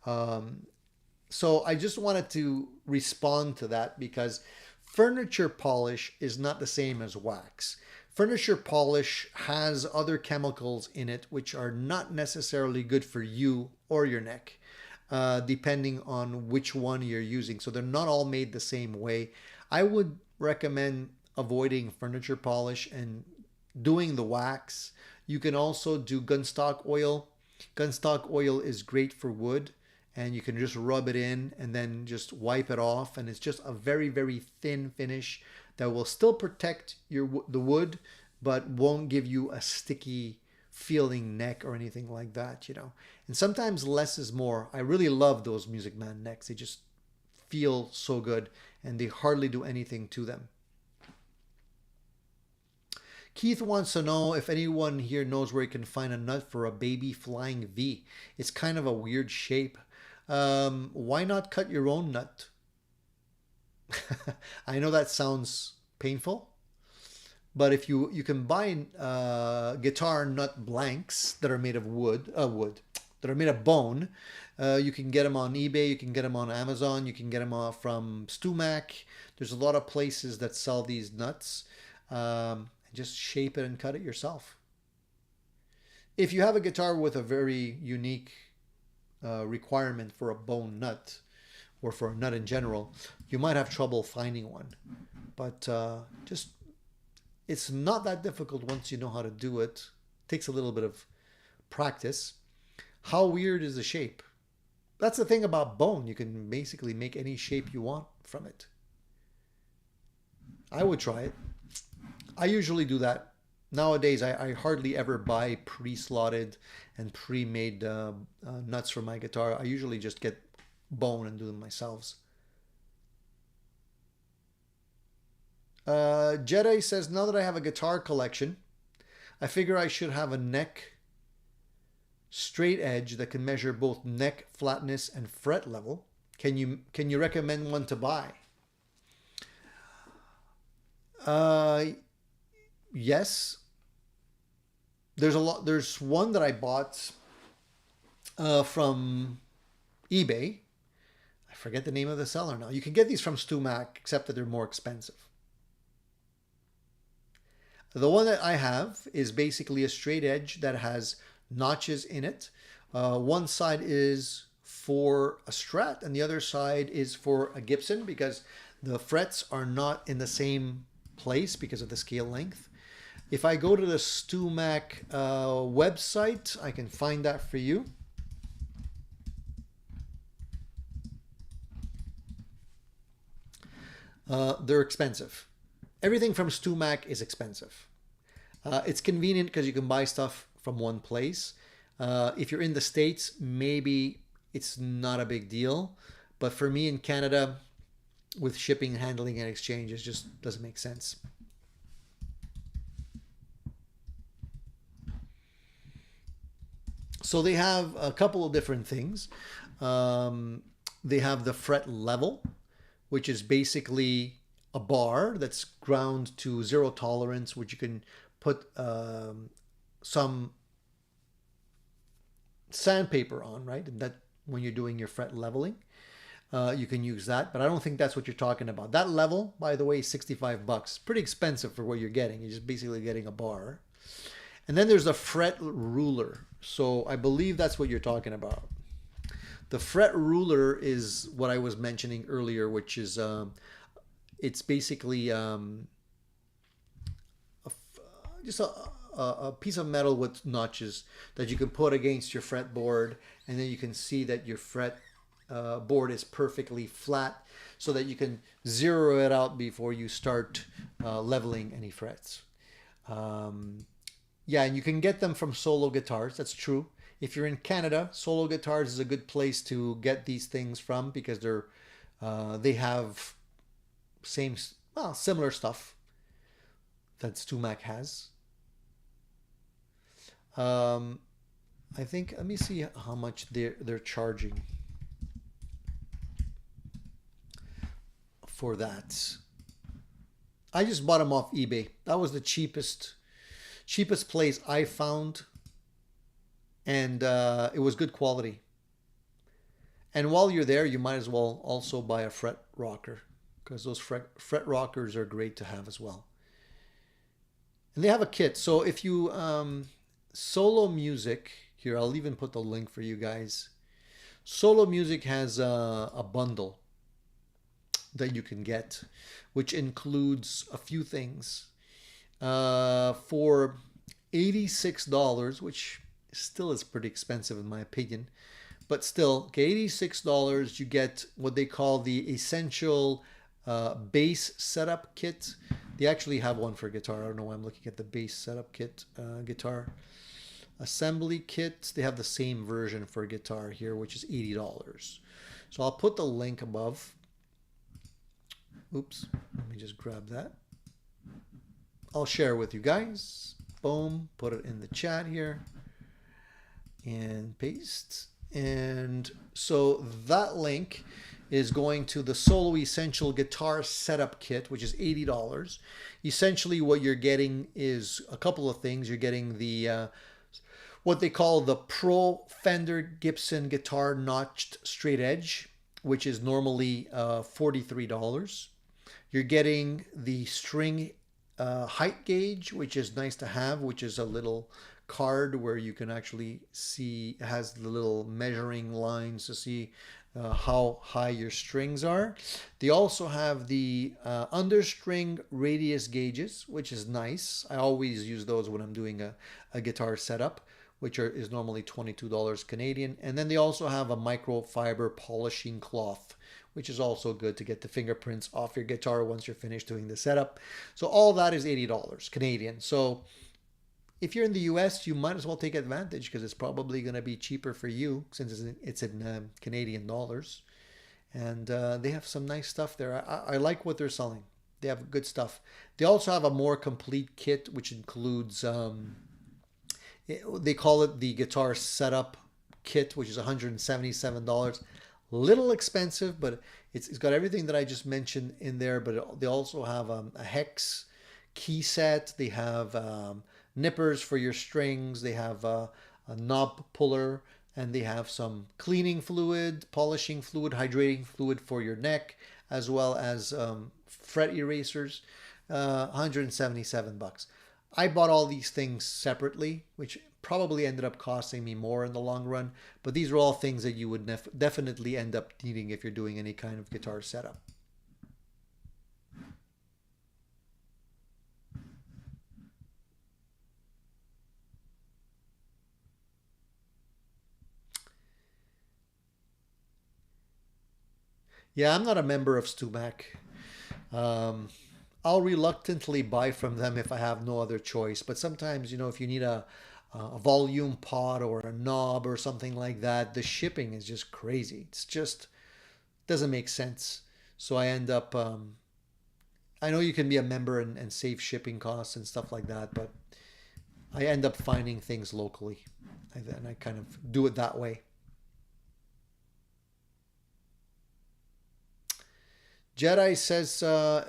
So I just wanted to respond to that, because furniture polish is not the same as wax. Furniture polish has other chemicals in it which are not necessarily good for you or your neck, depending on which one you're using. So they're not all made the same way. I would recommend avoiding furniture polish and doing the wax. You can also do gunstock oil. Gunstock oil is great for wood, and you can just rub it in and then just wipe it off, and it's just a very, very thin finish that will still protect the wood, but won't give you a sticky feeling neck or anything like that, you know. And sometimes less is more. I really love those Music Man necks. They just feel so good, and they hardly do anything to them. Keith wants to know if anyone here knows where you can find a nut for a baby flying V. It's kind of a weird shape. Why not cut your own nut? I know that sounds painful, but if you can buy guitar nut blanks that are made of that are made of bone. You can get them on eBay, you can get them on Amazon, you can get them from Stumac. There's a lot of places that sell these nuts. Just shape it and cut it yourself. If you have a guitar with a very unique requirement for a bone nut, or for a nut in general, you might have trouble finding one. But just, it's not that difficult once you know how to do it. It takes a little bit of practice. How weird is the shape? That's the thing about bone. You can basically make any shape you want from it. I would try it. I usually do that. Nowadays, I hardly ever buy pre-slotted and pre-made nuts for my guitar. I usually just get bone and do them myself. Jedi says, now that I have a guitar collection, I figure I should have a neck straight edge that can measure both neck flatness and fret level. Can you recommend one to buy? Yes. There's one that I bought from eBay. I forget the name of the seller now. You can get these from Stumac, except that they're more expensive. The one that I have is basically a straight edge that has notches in it. One side is for a Strat and the other side is for a Gibson, because the frets are not in the same place because of the scale length. If I go to the Stumac website, I can find that for you. They're expensive. Everything from Stumac is expensive. It's convenient because you can buy stuff from one place. If you're in the States, maybe it's not a big deal. But for me in Canada, with shipping, handling, and exchange, it just doesn't make sense. So they have a couple of different things. They have the fret level, which is basically a bar that's ground to zero tolerance, which you can put some sandpaper on, right? And that when you're doing your fret leveling, you can use that. But I don't think that's what you're talking about. That level, by the way, is $65. Pretty expensive for what you're getting. You're just basically getting a bar. And then there's a fret ruler. So I believe that's what you're talking about. The fret ruler is what I was mentioning earlier, which is it's basically just a piece of metal with notches that you can put against your fretboard, and then you can see that your fret board is perfectly flat, so that you can zero it out before you start leveling any frets. Yeah, and you can get them from Solo Guitars. That's true. If you're in Canada, Solo Guitars is a good place to get these things from, because they have well, similar stuff that StewMac has. I think, let me see how much they're charging for that. I just bought them off eBay. That was the cheapest place I found, and it was good quality. And while you're there, you might as well also buy a fret rocker, because those fret rockers are great to have as well. And they have a kit. So if you Solo Music, here I'll even put the link for you guys. Solo Music has a bundle that you can get, which includes a few things. For $86, which still is pretty expensive in my opinion, but still, okay, $86, you get what they call the essential bass setup kit. They actually have one for guitar. I don't know why I'm looking at the bass setup kit, guitar assembly kit. They have the same version for guitar here, which is $80. So I'll put the link above. Oops, let me just grab that. I'll share with you guys. Boom, put it in the chat here and paste. And so that link is going to the Solo Essential Guitar Setup Kit, which is $80. Essentially what you're getting is a couple of things. You're getting the what they call the Pro Fender Gibson Guitar Notched Straight Edge, which is normally $43. You're getting the string height gauge, which is nice to have, which is a little card where you can actually see, it has the little measuring lines to see how high your strings are. They also have the understring radius gauges, which is nice. I always use those when I'm doing a guitar setup, which is normally $22 Canadian. And then they also have a microfiber polishing cloth, which is also good to get the fingerprints off your guitar once you're finished doing the setup. So all that is $80 Canadian. So if you're in the US, you might as well take advantage, because it's probably going to be cheaper for you since it's in Canadian dollars. And they have some nice stuff there. I like what they're selling. They have good stuff. They also have a more complete kit, which includes, they call it the Guitar Setup Kit, which is $177. Little expensive, but it's got everything that I just mentioned in there. But they also have a hex key set. They have nippers for your strings. They have a knob puller, and they have some cleaning fluid, polishing fluid, hydrating fluid for your neck, as well as fret erasers. $177. I bought all these things separately, which probably ended up costing me more in the long run, but these are all things that you would definitely end up needing if you're doing any kind of guitar setup. Yeah, I'm not a member of StewMac. I'll reluctantly buy from them if I have no other choice, but sometimes, if you need a volume pot or a knob or something like that, the shipping is just crazy. It's just doesn't make sense. So I end up, I know you can be a member and save shipping costs and stuff like that, but I end up finding things locally, and I kind of do it that way. Jedi says,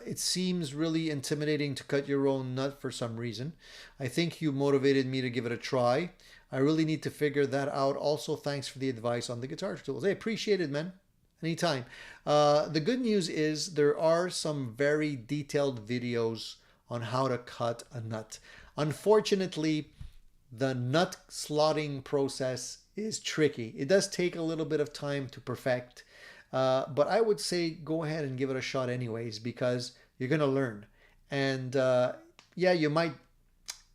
it seems really intimidating to cut your own nut for some reason. I think you motivated me to give it a try. I really need to figure that out. Also, thanks for the advice on the guitar tools. I appreciate it, man. Anytime. The good news is there are some very detailed videos on how to cut a nut. Unfortunately, the nut slotting process is tricky. It does take a little bit of time to perfect. But I would say go ahead and give it a shot anyways, because you're going to learn. And yeah, you might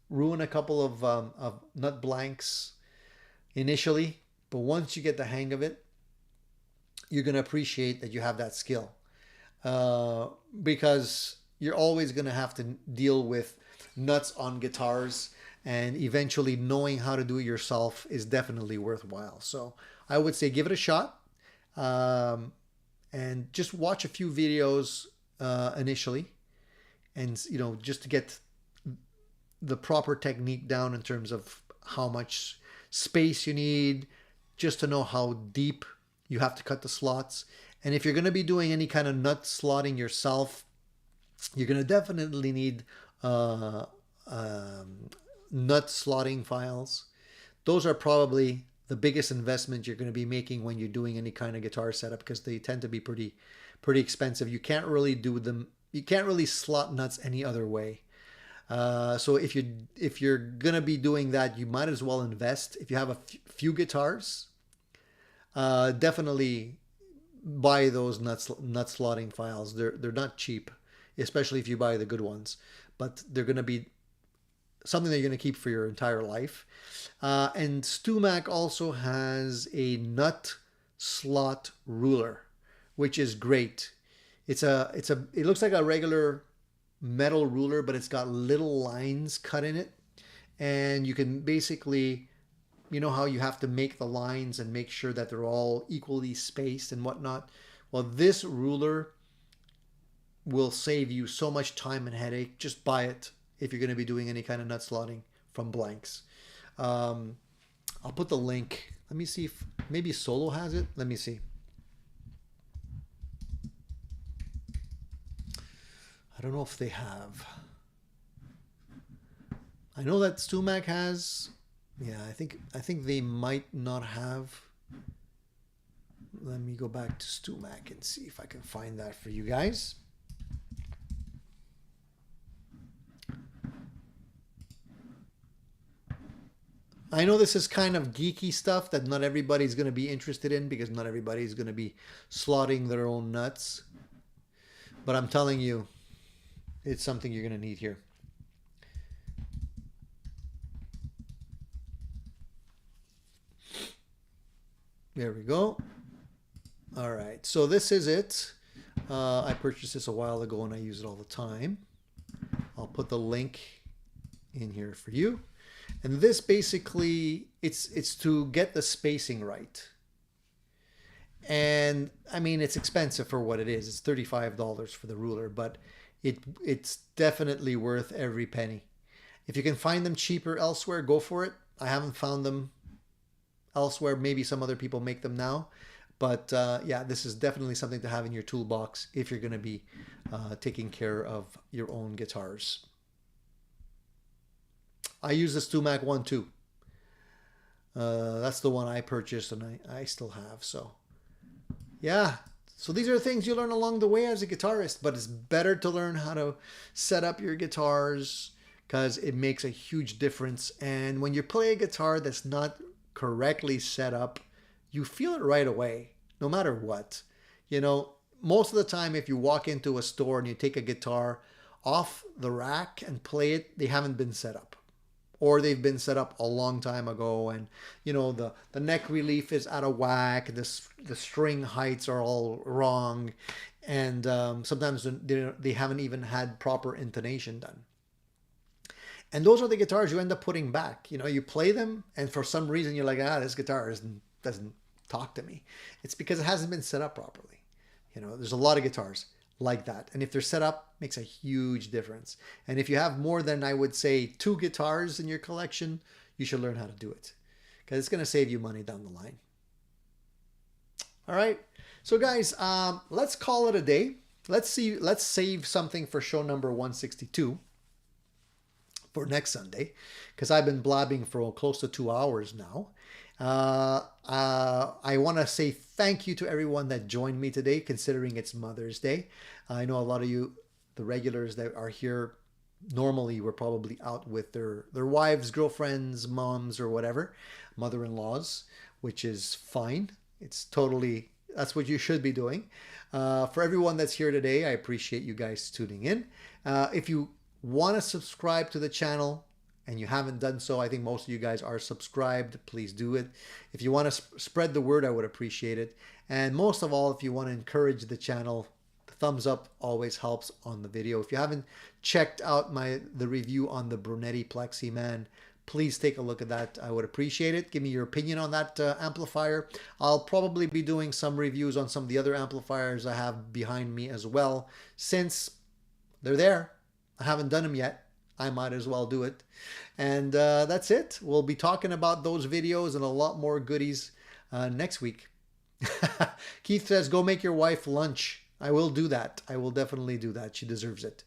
ruin a couple of nut blanks initially, but once you get the hang of it, you're going to appreciate that you have that skill. Because you're always going to have to deal with nuts on guitars, and eventually knowing how to do it yourself is definitely worthwhile. So I would say give it a shot. And just watch a few videos initially, and just to get the proper technique down in terms of how much space you need, just to know how deep you have to cut the slots. And if you're going to be doing any kind of nut slotting yourself, you're going to definitely need nut slotting files. Those are probably the biggest investment you're going to be making when you're doing any kind of guitar setup, because they tend to be pretty expensive. You can't really do them. You can't really slot nuts any other way. So if you're gonna be doing that, you might as well invest. If you have a few guitars, definitely buy those nut slotting files. They're not cheap, especially if you buy the good ones. But they're gonna be something that you're gonna keep for your entire life. And StewMac also has a nut slot ruler, which is great. It looks like a regular metal ruler, but it's got little lines cut in it, and you can basically, how you have to make the lines and make sure that they're all equally spaced and whatnot. Well, this ruler will save you so much time and headache. Just buy it if you're going to be doing any kind of nut slotting from blanks. I'll put the link. Let me see if maybe Solo has it. Let me see. I don't know if they have. I know that StewMac has. Yeah, I think they might not have. Let me go back to StewMac and see if I can find that for you guys. I know this is kind of geeky stuff that not everybody's going to be interested in, because not everybody's going to be slotting their own nuts. But I'm telling you, it's something you're going to need here. There we go. All right, so this is it. I purchased this a while ago and I use it all the time. I'll put the link in here for you. And this basically, it's to get the spacing right. And I mean, it's expensive for what it is. It's $35 for the ruler, but it's definitely worth every penny. If you can find them cheaper elsewhere, go for it. I haven't found them elsewhere. Maybe some other people make them now. But yeah, this is definitely something to have in your toolbox if you're going to be taking care of your own guitars. I use the StewMac one too. That's the one I purchased and I still have. So yeah. So these are things you learn along the way as a guitarist, but it's better to learn how to set up your guitars because it makes a huge difference. And when you play a guitar that's not correctly set up, you feel it right away, no matter what. Most of the time, if you walk into a store and you take a guitar off the rack and play it, they haven't been set up. Or they've been set up a long time ago, and the neck relief is out of whack, the string heights are all wrong, and sometimes they haven't even had proper intonation done. And those are the guitars you end up putting back. You play them, and for some reason you're like, this guitar doesn't talk to me. It's because it hasn't been set up properly. There's a lot of guitars like that, and if they're set up, makes a huge difference. And if you have more than, I would say, 2 guitars in your collection, you should learn how to do it, because it's going to save you money down the line. All right, so guys, let's call it a day. Let's save something for show number 162 for next Sunday, because I've been blabbing for close to 2 hours now. I want to say thank you to everyone that joined me today, considering it's Mother's Day. I know a lot of you, the regulars that are here, normally were probably out with their wives, girlfriends, moms, or whatever, mother-in-laws, which is fine. That's what you should be doing. For everyone that's here today, I appreciate you guys tuning in. If you want to subscribe to the channel, and you haven't done so, I think most of you guys are subscribed. Please do it. If you want to spread the word, I would appreciate it. And most of all, if you want to encourage the channel, the thumbs up always helps on the video. If you haven't checked out the review on the Brunetti Plexi Man, please take a look at that. I would appreciate it. Give me your opinion on that amplifier. I'll probably be doing some reviews on some of the other amplifiers I have behind me as well, since they're there. I haven't done them yet. I might as well do it. And that's it. We'll be talking about those videos and a lot more goodies next week. Keith says, go make your wife lunch. I will do that. I will definitely do that. She deserves it.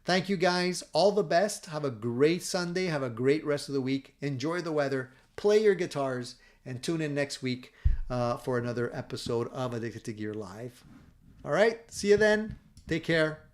Thank you guys. All the best. Have a great Sunday. Have a great rest of the week. Enjoy the weather. Play your guitars. And tune in next week for another episode of Addicted to Gear Live. All right. See you then. Take care.